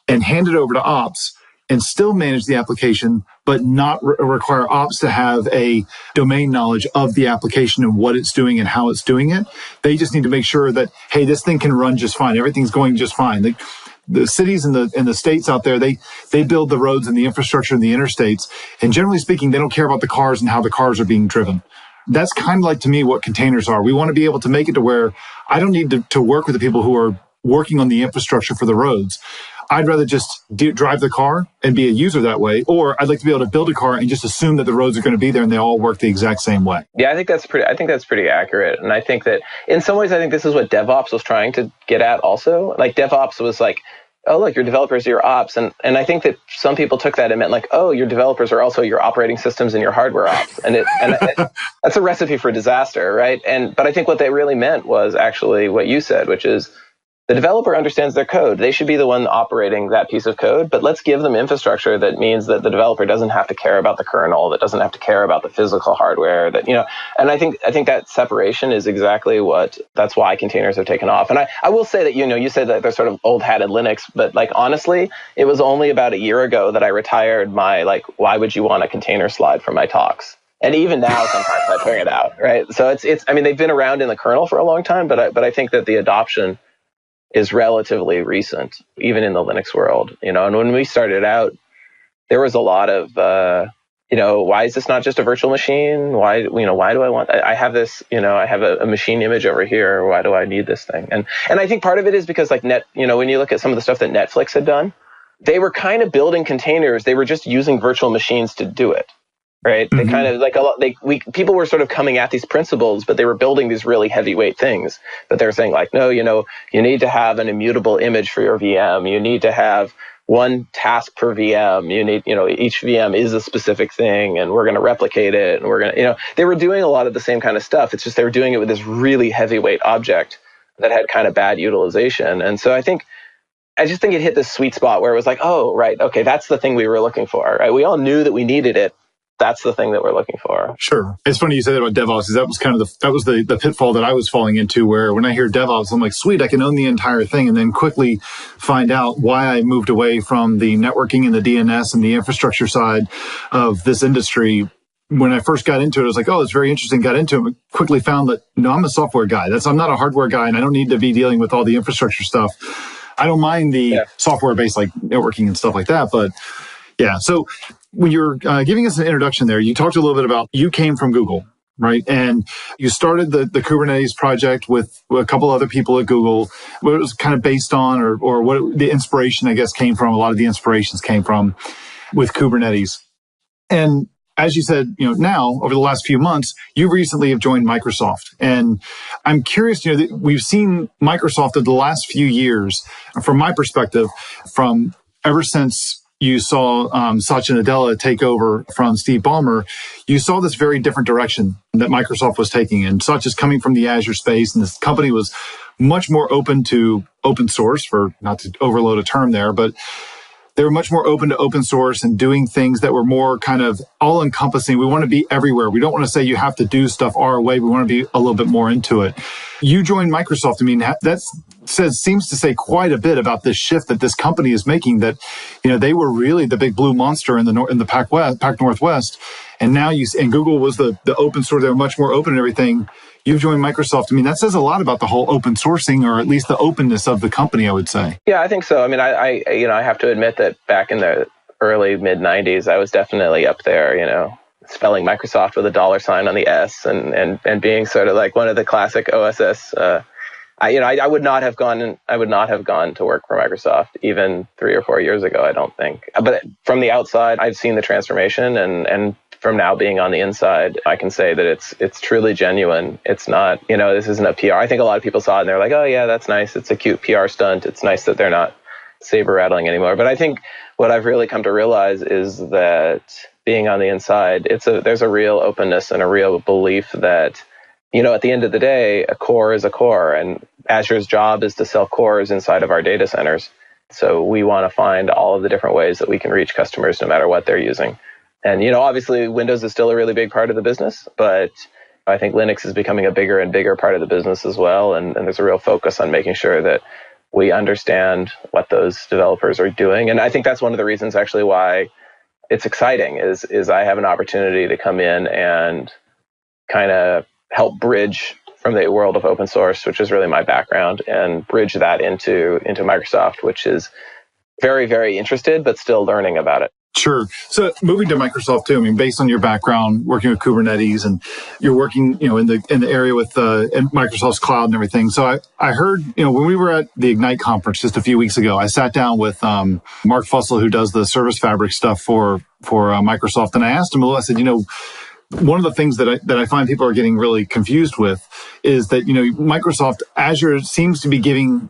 and hand it over to ops and still manage the application, but not require ops to have a domain knowledge of the application and what it's doing and how it's doing it. They just need to make sure that, hey, this thing can run just fine. Everything's going just fine. The cities and the states out there, they build the roads and the infrastructure and the interstates. And generally speaking, they don't care about the cars and how the cars are being driven. That's kind of like, to me, what containers are. We want to be able to make it to where I don't need to work with the people who are working on the infrastructure for the roads. I'd rather just drive the car and be a user that way, or I'd like to be able to build a car and just assume that the roads are going to be there and they all work the exact same way. Yeah, I think that's pretty accurate. And I think that in some ways, I think this is what DevOps was trying to get at also. Like, DevOps was like, oh, look, your developers are your ops. And I think that some people took that and meant like, oh, your developers are also your operating systems and your hardware ops. And that's a recipe for disaster, right? But I think what they really meant was actually what you said, which is, the developer understands their code. They should be the one operating that piece of code, but let's give them infrastructure that means that the developer doesn't have to care about the kernel, that doesn't have to care about the physical hardware, and I think that separation is exactly that's why containers have taken off. And I will say that, you said that they're sort of old hat in Linux, but like, honestly, it was only about a year ago that I retired my, like, why would you want a container slide from my talks? And even now, sometimes I bring it out, right? So I mean, they've been around in the kernel for a long time, but I think that the adoption is relatively recent, even in the Linux world, and when we started out, there was a lot of, why is this not just a virtual machine? Why do I want, I have this, I have a machine image over here. Why do I need this thing? And I think part of it is because like when you look at some of the stuff that Netflix had done, they were kind of building containers. They were just using virtual machines to do it. right? They kind of like a lot. People were sort of coming at these principles, but they were building these really heavyweight things. But they're saying like, no, you need to have an immutable image for your VM. You need to have one task per VM. You need, each VM is a specific thing, and we're going to replicate it, and we're going to, they were doing a lot of the same kind of stuff. It's just they were doing it with this really heavyweight object that had kind of bad utilization. And so I just think it hit this sweet spot where it was like, oh, right, okay, that's the thing we were looking for, right? We all knew that we needed it. That's the thing that we're looking for. Sure. It's funny you say that about DevOps, because that was kind of the pitfall that I was falling into, where when I hear DevOps, I'm like, sweet, I can own the entire thing, and then quickly find out why I moved away from the networking and the DNS and the infrastructure side of this industry. When I first got into it, I was like, oh, it's very interesting. Got into it, but quickly found that, no, I'm a software guy. I'm not a hardware guy, and I don't need to be dealing with all the infrastructure stuff. I don't mind the software-based like networking and stuff like that, but yeah. So when you're giving us an introduction there, you talked a little bit about you came from Google, right? And you started the Kubernetes project with a couple other people at Google. What it was kind of based on, or what the inspiration, I guess, came from. A lot of the inspirations came from with Kubernetes. And as you said, now over the last few months, you recently have joined Microsoft. And I'm curious, we've seen Microsoft over the last few years, from my perspective, from ever since you saw Satya Nadella take over from Steve Ballmer, you saw this very different direction that Microsoft was taking. And Satya's coming from the Azure space, and this company was much more open to open source, for not to overload a term there, but they were much more open to open source and doing things that were more kind of all encompassing. We want to be everywhere. We don't want to say you have to do stuff our way. We want to be a little bit more into it. You joined Microsoft. I mean, that seems to say quite a bit about this shift that this company is making, that, they were really the big blue monster in the Pac Northwest. And now and Google was the open source. They were much more open and everything. You've joined Microsoft. I mean, that says a lot about the whole open sourcing, or at least the openness of the company, I would say. Yeah, I think so. I mean, I have to admit that back in the early mid 90s, I was definitely up there, spelling Microsoft with a $sign on the S, and being sort of like one of the classic OSS. I would not have gone to work for Microsoft even 3 or 4 years ago, I don't think. But from the outside, I've seen the transformation, and from now being on the inside, I can say that it's truly genuine. It's not, this isn't a PR. I think a lot of people saw it and they're like, oh yeah, that's nice. It's a cute PR stunt. It's nice that they're not saber rattling anymore. But I think what I've really come to realize is that being on the inside, there's a real openness and a real belief that, at the end of the day, a core is a core, and Azure's job is to sell cores inside of our data centers. So we want to find all of the different ways that we can reach customers no matter what they're using. And, obviously Windows is still a really big part of the business, but I think Linux is becoming a bigger and bigger part of the business as well. And there's a real focus on making sure that we understand what those developers are doing. And I think that's one of the reasons actually why it's exciting is I have an opportunity to come in and kind of help bridge from the world of open source, which is really my background, and bridge that into Microsoft, which is very, very interested, but still learning about it. Sure. So moving to Microsoft too, I mean, based on your background working with Kubernetes, and you're working, in the area with Microsoft's cloud and everything. So I heard, when we were at the Ignite conference just a few weeks ago, I sat down with Mark Fussell, who does the Service Fabric stuff for Microsoft, and I asked him, I said, one of the things that I find people are getting really confused with is that, Microsoft Azure seems to be giving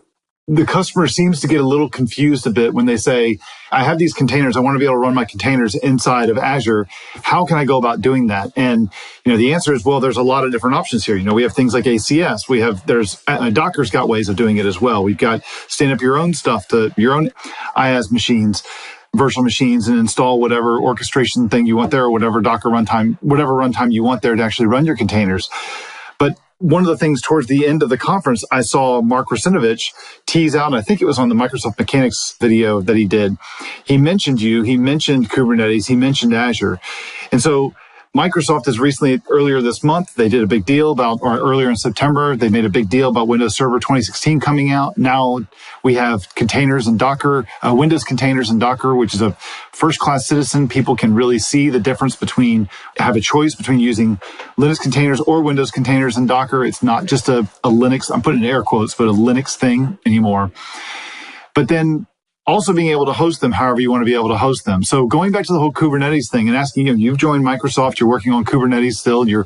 the customer seems to get a little confused a bit when they say, I have these containers. I want to be able to run my containers inside of Azure. How can I go about doing that? And, the answer is, well, there's a lot of different options here. We have things like ACS. There's Docker's got ways of doing it as well. We've got stand up your own stuff to your own IaaS machines, virtual machines, and install whatever orchestration thing you want there, or whatever Docker whatever runtime you want there to actually run your containers. But one of the things towards the end of the conference, I saw Mark Russinovich tease out, and I think it was on the Microsoft Mechanics video that he did. He mentioned he mentioned Kubernetes, he mentioned Azure. And so Microsoft has recently, earlier this month, they did a big deal or earlier in September, they made a big deal about Windows Server 2016 coming out. Now we have containers and Docker, Windows containers and Docker, which is a first-class citizen. People can really see the difference have a choice between using Linux containers or Windows containers and Docker. It's not just a Linux, I'm putting in air quotes, but a Linux thing anymore. But then also being able to host them however you want to be able to host them. So going back to the whole Kubernetes thing and asking, you've joined Microsoft, you're working on Kubernetes still, you're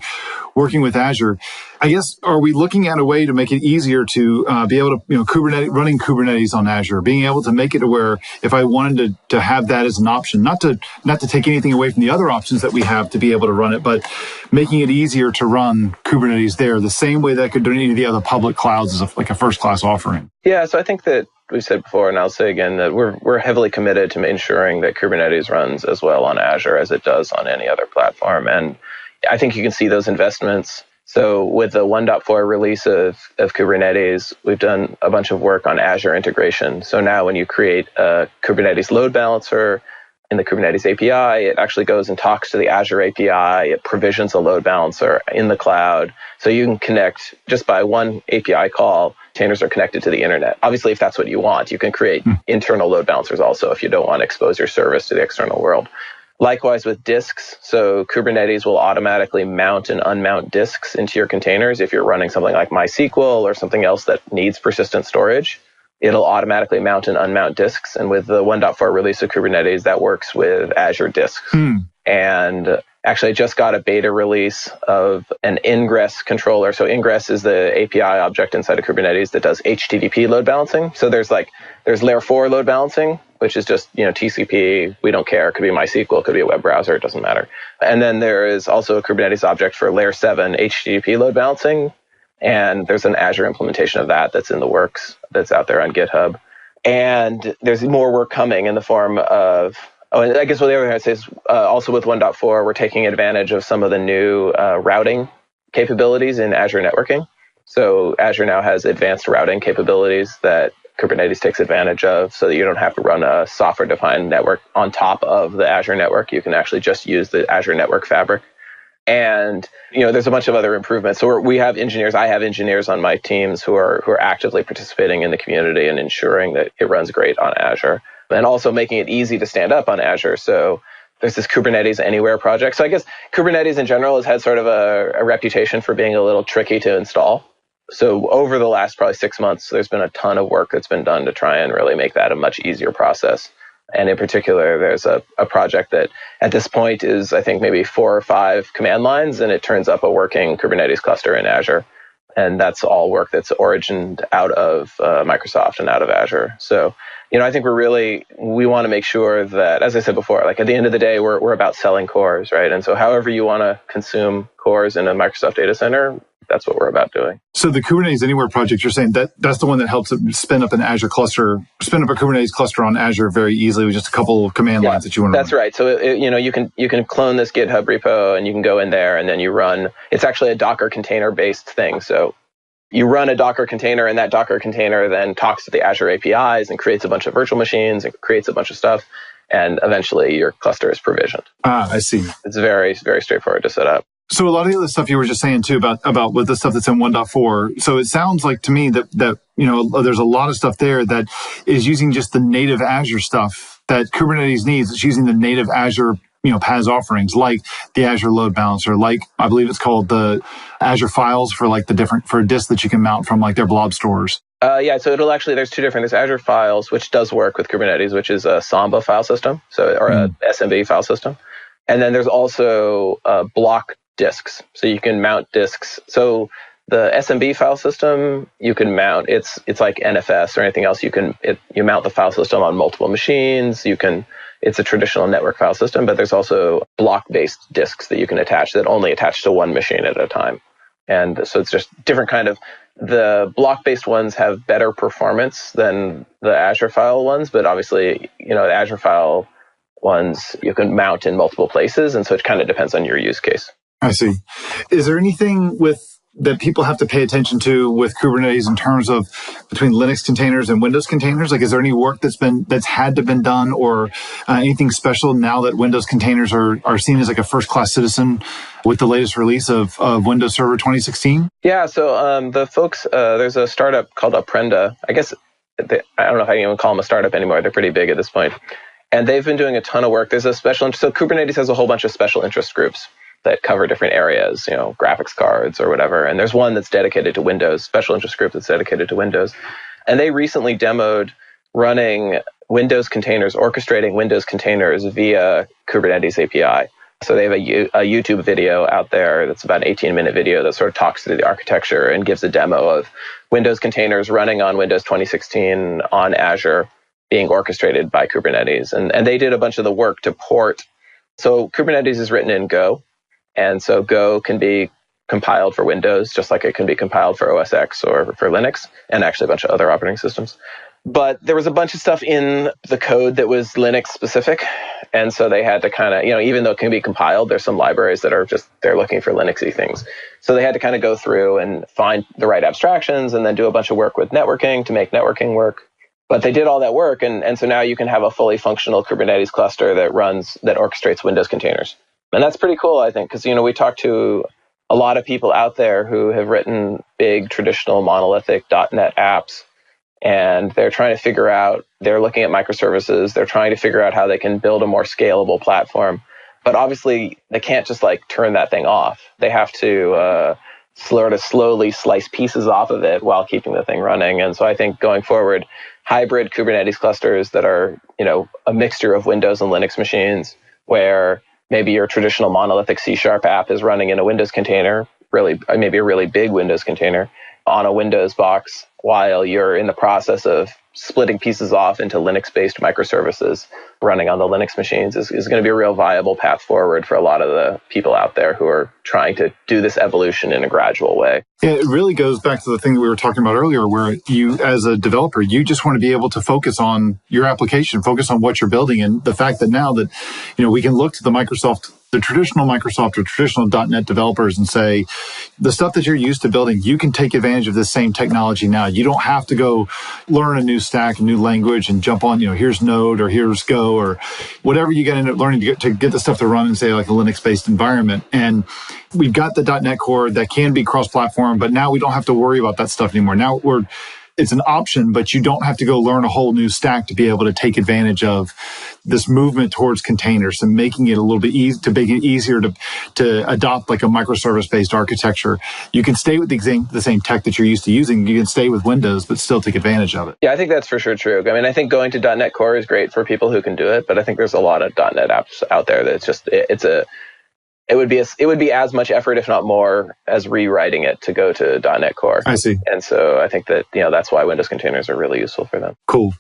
working with Azure. I guess, are we looking at a way to make it easier to be able to, running Kubernetes on Azure, being able to make it to where if I wanted to have that as an option, not to take anything away from the other options that we have to be able to run it, but making it easier to run Kubernetes there, the same way that I could do any of the other public clouds as like a first-class offering? Yeah, so I think that we've said before, and I'll say again, that we're heavily committed to ensuring that Kubernetes runs as well on Azure as it does on any other platform. And I think you can see those investments. So with the 1.4 release of Kubernetes, we've done a bunch of work on Azure integration. So now when you create a Kubernetes load balancer in the Kubernetes API, it actually goes and talks to the Azure API. It provisions a load balancer in the cloud. So you can connect just by one API call. Containers are connected to the internet. Obviously, if that's what you want, you can create internal load balancers also if you don't want to expose your service to the external world. Likewise with disks, so Kubernetes will automatically mount and unmount disks into your containers. If you're running something like MySQL or something else that needs persistent storage, it'll automatically mount and unmount disks. And with the 1.4 release of Kubernetes, that works with Azure disks. And actually, I just got a beta release of an ingress controller. So ingress is the API object inside of Kubernetes that does HTTP load balancing. So there's layer 4 load balancing, which is just, TCP. We don't care. It could be MySQL. It could be a web browser. It doesn't matter. And then there is also a Kubernetes object for layer 7 HTTP load balancing. And there's an Azure implementation of that that's in the works that's out there on GitHub. And there's more work coming in the form of, and I guess what the other thing I'd say is also with 1.4, we're taking advantage of some of the new routing capabilities in Azure networking. So Azure now has advanced routing capabilities that Kubernetes takes advantage of so that you don't have to run a software-defined network on top of the Azure network. You can actually just use the Azure network fabric. And, there's a bunch of other improvements. So I have engineers on my teams who are actively participating in the community and ensuring that it runs great on Azure, and also making it easy to stand up on Azure. So there's this Kubernetes Anywhere project. So I guess Kubernetes in general has had sort of a reputation for being a little tricky to install. So over the last probably 6 months, there's been a ton of work that's been done to try and really make that a much easier process. And in particular, there's a project that at this point is, I think, maybe 4 or 5 command lines, and it turns up a working Kubernetes cluster in Azure. And that's all work that's origined out of Microsoft and out of Azure. So, I think we want to make sure that, as I said before, like at the end of the day, we're about selling cores, right? And so however you want to consume cores in a Microsoft data center, that's what we're about doing. So the Kubernetes Anywhere project, you're saying that's the one that helps spin up a Kubernetes cluster on Azure very easily with just a couple of command lines that you want to run. That's right. So you can clone this GitHub repo and you can go in there and then you run. It's actually a Docker container based thing. So you run a Docker container, and that Docker container then talks to the Azure APIs and creates a bunch of virtual machines and creates a bunch of stuff. And eventually your cluster is provisioned. I see. It's very, very straightforward to set up. So a lot of the other stuff you were just saying too about with the stuff that's in 1.4. So it sounds like to me that there's a lot of stuff there that is using just the native Azure stuff that Kubernetes needs. It's using the native Azure PaaS offerings like the Azure Load Balancer, like I believe it's called the Azure Files for disks that you can mount from like their blob stores. So there's two different. There's Azure Files, which does work with Kubernetes, which is a Samba file system, or a SMB file system. And then there's also block disks. So you can mount disks. So the SMB file system, you can mount, it's like NFS or anything else. You mount the file system on multiple machines. It's a traditional network file system, but there's also block-based disks that you can attach that only attach to one machine at a time. And so it's just different kind of, the block-based ones have better performance than the Azure file ones, but obviously, the Azure file ones you can mount in multiple places. And so it kind of depends on your use case. I see. Is there anything that people have to pay attention to with Kubernetes in terms of between Linux containers and Windows containers? Like, is there any work that's had to been done, or anything special now that Windows containers are seen as like a first-class citizen with the latest release of Windows Server 2016? Yeah. So the folks, there's a startup called Aprenda. I guess I don't know if I can even call them a startup anymore. They're pretty big at this point, and they've been doing a ton of work. There's a so Kubernetes has a whole bunch of special interest groups that cover different areas, graphics cards or whatever. And there's one that's dedicated to Windows, special interest group that's dedicated to Windows. And they recently demoed running Windows containers, orchestrating Windows containers via Kubernetes API. So they have a YouTube video out there that's about an 18-minute video that sort of talks through the architecture and gives a demo of Windows containers running on Windows 2016 on Azure being orchestrated by Kubernetes. And they did a bunch of the work to port. So Kubernetes is written in Go. And so Go can be compiled for Windows, just like it can be compiled for OS X or for Linux, and actually a bunch of other operating systems. But there was a bunch of stuff in the code that was Linux specific. And so they had to kind of, even though it can be compiled, there's some libraries that are they're looking for Linuxy things. So they had to kind of go through and find the right abstractions and then do a bunch of work with networking to make networking work. But they did all that work. And so now you can have a fully functional Kubernetes cluster that orchestrates Windows containers. And that's pretty cool, I think, because, we talked to a lot of people out there who have written big traditional monolithic .NET apps. And they're trying to figure out, they're looking at microservices, they're trying to figure out how they can build a more scalable platform. But obviously, they can't just turn that thing off. They have to sort of slowly slice pieces off of it while keeping the thing running. And so I think going forward, hybrid Kubernetes clusters that are, a mixture of Windows and Linux machines, where maybe your traditional monolithic C# app is running in a Windows container, maybe a really big Windows container on a Windows box, while you're in the process of splitting pieces off into Linux-based microservices running on the Linux machines is going to be a real viable path forward for a lot of the people out there who are trying to do this evolution in a gradual way. Yeah, it really goes back to the thing that we were talking about earlier, where you, as a developer, you just want to be able to focus on your application, focus on what you're building. And the fact that now that, we can look to the traditional Microsoft or traditional .NET developers and say, the stuff that you're used to building, you can take advantage of this same technology now. You don't have to go learn a new stack, a new language, and jump on, here's Node or here's Go or whatever you got to end up learning to get the stuff to run in, say, like a Linux-based environment. And we've got the .NET Core that can be cross-platform, but now we don't have to worry about that stuff anymore. Now it's an option, but you don't have to go learn a whole new stack to be able to take advantage of this movement towards containers and making it a little bit easier to adopt like a microservice-based architecture. You can stay with the same tech that you're used to using. You can stay with Windows, but still take advantage of it. Yeah, I think that's for sure true. I mean, I think going to .NET Core is great for people who can do it, but I think there's a lot of .NET apps out there that it would be as much effort, if not more, as rewriting it to go to .NET Core. I see. And so I think that, that's why Windows containers are really useful for them. Cool.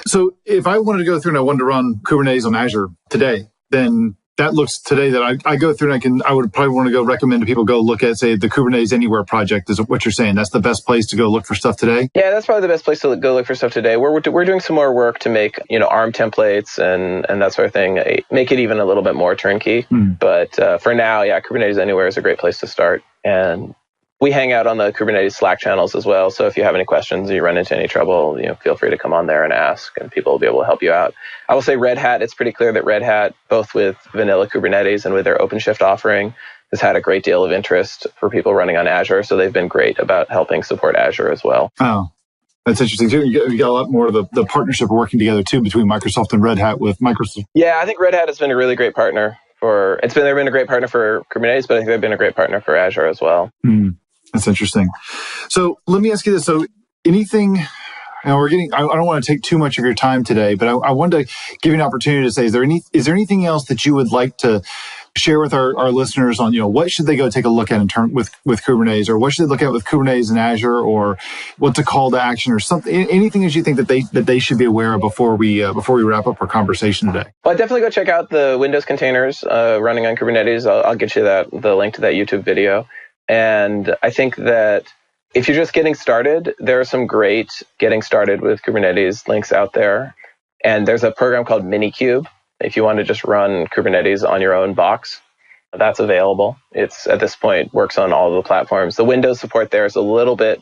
So if I wanted to go through and I wanted to run Kubernetes on Azure today, then that looks today that I go through and I would probably want to go recommend to people go look at, say, the Kubernetes Anywhere project is what you're saying. That's the best place to go look for stuff today? Yeah, that's probably the best place to go look for stuff today. We're doing some more work to make, ARM templates and that sort of thing, make it even a little bit more turnkey. But for now, yeah, Kubernetes Anywhere is a great place to start. And we hang out on the Kubernetes Slack channels as well. So if you have any questions or you run into any trouble, feel free to come on there and ask, and people will be able to help you out. I will say Red Hat, it's pretty clear that Red Hat, both with vanilla Kubernetes and with their OpenShift offering, has had a great deal of interest for people running on Azure. So they've been great about helping support Azure as well. Oh, that's interesting too. You got a lot more of the partnership working together too between Microsoft and Red Hat with Microsoft. Yeah, I think Red Hat has been a really great partner they've been a great partner for Kubernetes, but I think they've been a great partner for Azure as well. That's interesting. So let me ask you this. So anything, I don't want to take too much of your time today, but I wanted to give you an opportunity to say, is there anything else that you would like to share with our listeners on, what should they go take a look at with Kubernetes, or what should they look at with Kubernetes and Azure, or what's a call to action or something, anything that you think that they should be aware of before we wrap up our conversation today? Well, definitely go check out the Windows containers running on Kubernetes. I'll get you the link to that YouTube video. And I think that if you're just getting started, there are some great getting started with Kubernetes links out there. And there's a program called Minikube. If you want to just run Kubernetes on your own box, that's available. It's at this point works on all of the platforms. The Windows support there is a little bit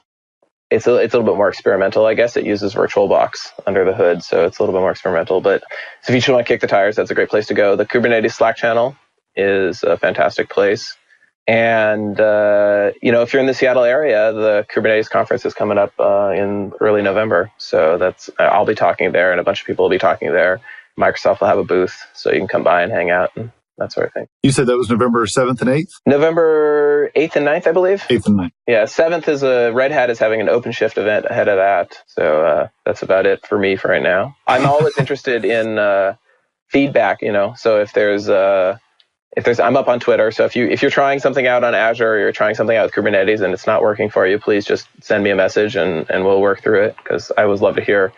more experimental, I guess. It uses VirtualBox under the hood, so it's a little bit more experimental. But so if you just want to kick the tires, that's a great place to go. The Kubernetes Slack channel is a fantastic place. And, if you're in the Seattle area, the Kubernetes conference is coming up in early November. So I'll be talking there, and a bunch of people will be talking there. Microsoft will have a booth, so you can come by and hang out and that sort of thing. You said that was November 7th and 8th? November 8th and 9th, I believe. 8th and 9th. Yeah, 7th is Red Hat is having an OpenShift event ahead of that. So that's about it for me for right now. I'm always interested in feedback, so if there's I'm up on Twitter. So if you're trying something out on Azure or you're trying something out with Kubernetes and it's not working for you, please just send me a message and we'll work through it, because I always love to hear.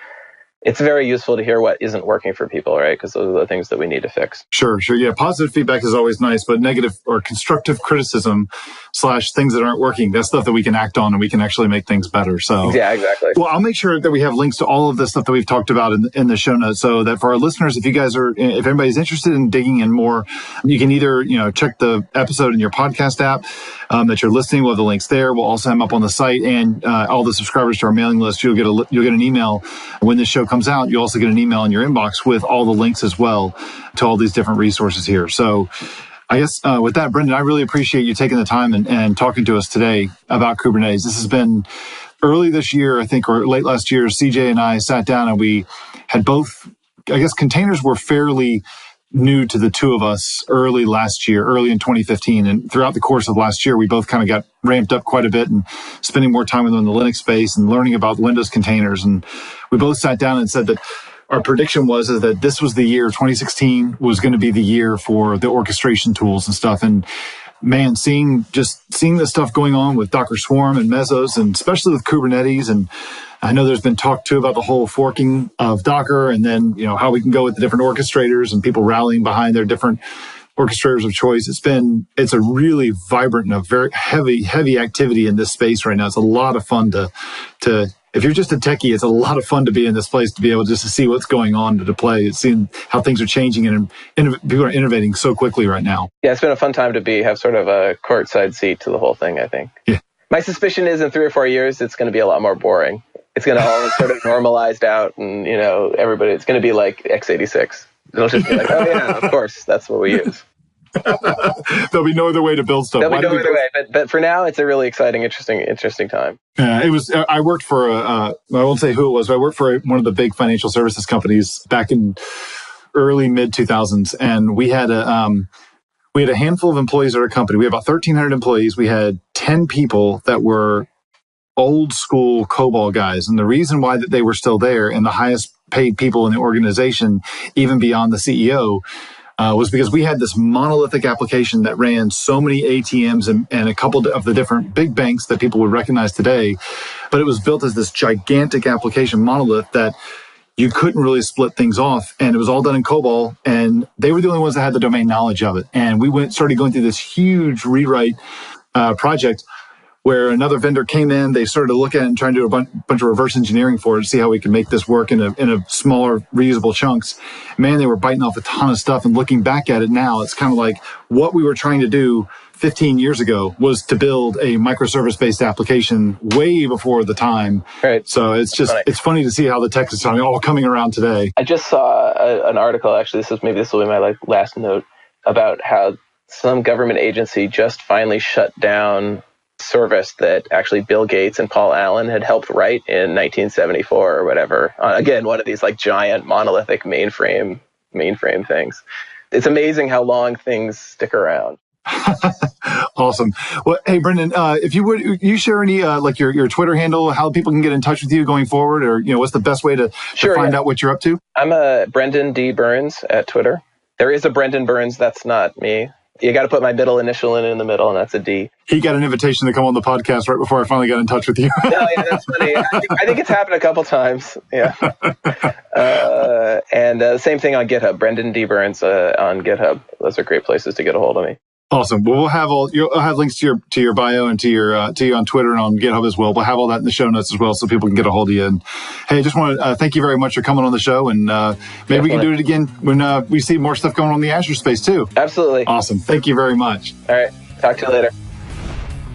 It's very useful to hear what isn't working for people, right? Because those are the things that we need to fix. Sure. Yeah, positive feedback is always nice, but negative or constructive criticism / things that aren't working, that's stuff that we can act on and we can actually make things better. So yeah, exactly. Well, I'll make sure that we have links to all of the stuff that we've talked about in the show notes, so that for our listeners, if anybody's interested in digging in more, you can either check the episode in your podcast app that you're listening. We'll have the links there. We'll also have them up on the site, and all the subscribers to our mailing list, you'll get an email when this show comes out. You also get an email in your inbox with all the links as well to all these different resources here. So I guess with that, Brendan, I really appreciate you taking the time and talking to us today about Kubernetes. This has been early this year, I think, or late last year. CJ and I sat down and we had both, I guess containers were fairly new to the two of us early in 2015. And throughout the course of last year, we both kind of got ramped up quite a bit and spending more time with them in the Linux space and learning about Windows containers. And we both sat down and said that our prediction was that this was the year, 2016 was going to be the year for the orchestration tools and stuff. And man, seeing the stuff going on with Docker Swarm and Mesos, and especially with Kubernetes, and I know there's been talk too about the whole forking of Docker, and then how we can go with the different orchestrators and people rallying behind their different orchestrators of choice. It's a really vibrant and a very heavy activity in this space right now. It's a lot of fun to if you're just a techie, it's a lot of fun to be in this place, to be able just to see what's going on, to play, seeing how things are changing, and people are innovating so quickly right now. Yeah, it's been a fun time to have sort of a courtside seat to the whole thing, I think. Yeah. My suspicion is in 3 or 4 years, it's going to be a lot more boring. It's going to all sort of normalized out, and, everybody, it's going to be like x86. It'll just be like, oh yeah, of course, that's what we use. There'll be no other way to build stuff. There'll be no other way, but for now, it's a really exciting, interesting time. It was. I worked for I won't say who it was, but I worked for one of the big financial services companies back in early mid 2000s, and we had a handful of employees at our company. We had about 1,300 employees. We had 10 people that were old school COBOL guys, and the reason why that they were still there and the highest paid people in the organization, even beyond the CEO. Was because we had this monolithic application that ran so many ATMs and a couple of the different big banks that people would recognize today. But it was built as this gigantic application monolith that you couldn't really split things off. And it was all done in COBOL. And they were the only ones that had the domain knowledge of it. And we started going through this huge rewrite project where another vendor came in. They started to look at it and trying to do a bunch of reverse engineering for it to see how we could make this work in a smaller, reusable chunks. Man, they were biting off a ton of stuff. And looking back at it now, it's kind of like what we were trying to do 15 years ago was to build a microservice-based application way before the time. Right. So it's funny to see how the tech is all coming around today. I just saw an article, actually, this will be my last note, about how some government agency just finally shut down service that actually Bill Gates and Paul Allen had helped write in 1974 or whatever. Again, one of these giant monolithic mainframe things. It's amazing how long things stick around. Awesome. Well, hey, Brendan, if you would, you share any your Twitter handle, how people can get in touch with you going forward, or what's the best way to find out what you're up to? I'm a Brendan D. Burns at Twitter. There is a Brendan Burns. That's not me. You got to put my middle initial in the middle, and that's a D. He got an invitation to come on the podcast right before I finally got in touch with you. No, yeah, that's funny. I think it's happened a couple times. Yeah. And same thing on GitHub. Brendan D. Burns on GitHub. Those are great places to get a hold of me. Awesome. Well, you'll have links to your bio and to you on Twitter and on GitHub as well. We'll have all that in the show notes as well, so people can get a hold of you. And hey, I just want to thank you very much for coming on the show, and maybe we can do it again when we see more stuff going on in the Azure space too. Absolutely. Awesome. Thank you very much. All right. Talk to you later.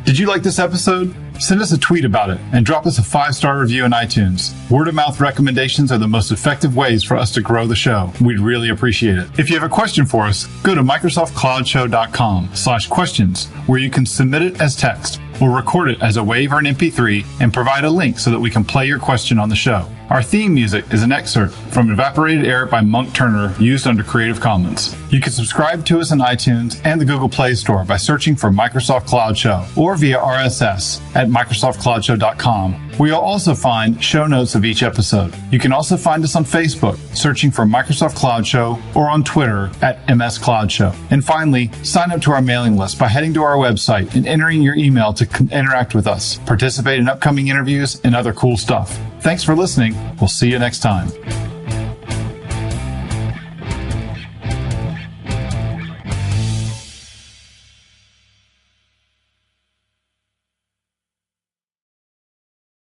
Did you like this episode? Send us a tweet about it and drop us a 5-star review in iTunes. Word of mouth recommendations are the most effective ways for us to grow the show. We'd really appreciate it. If you have a question for us, go to microsoftcloudshow.com/questions, where you can submit it as text or record it as a WAV or an MP3 and provide a link so that we can play your question on the show. Our theme music is an excerpt from Evaporated Air by Monk Turner, used under Creative Commons. You can subscribe to us on iTunes and the Google Play Store by searching for Microsoft Cloud Show or via RSS at microsoftcloudshow.com, where you'll also find show notes of each episode. You can also find us on Facebook, searching for Microsoft Cloud Show, or on Twitter at MS Cloud Show. And finally, sign up to our mailing list by heading to our website and entering your email to interact with us, participate in upcoming interviews, and other cool stuff. Thanks for listening. We'll see you next time.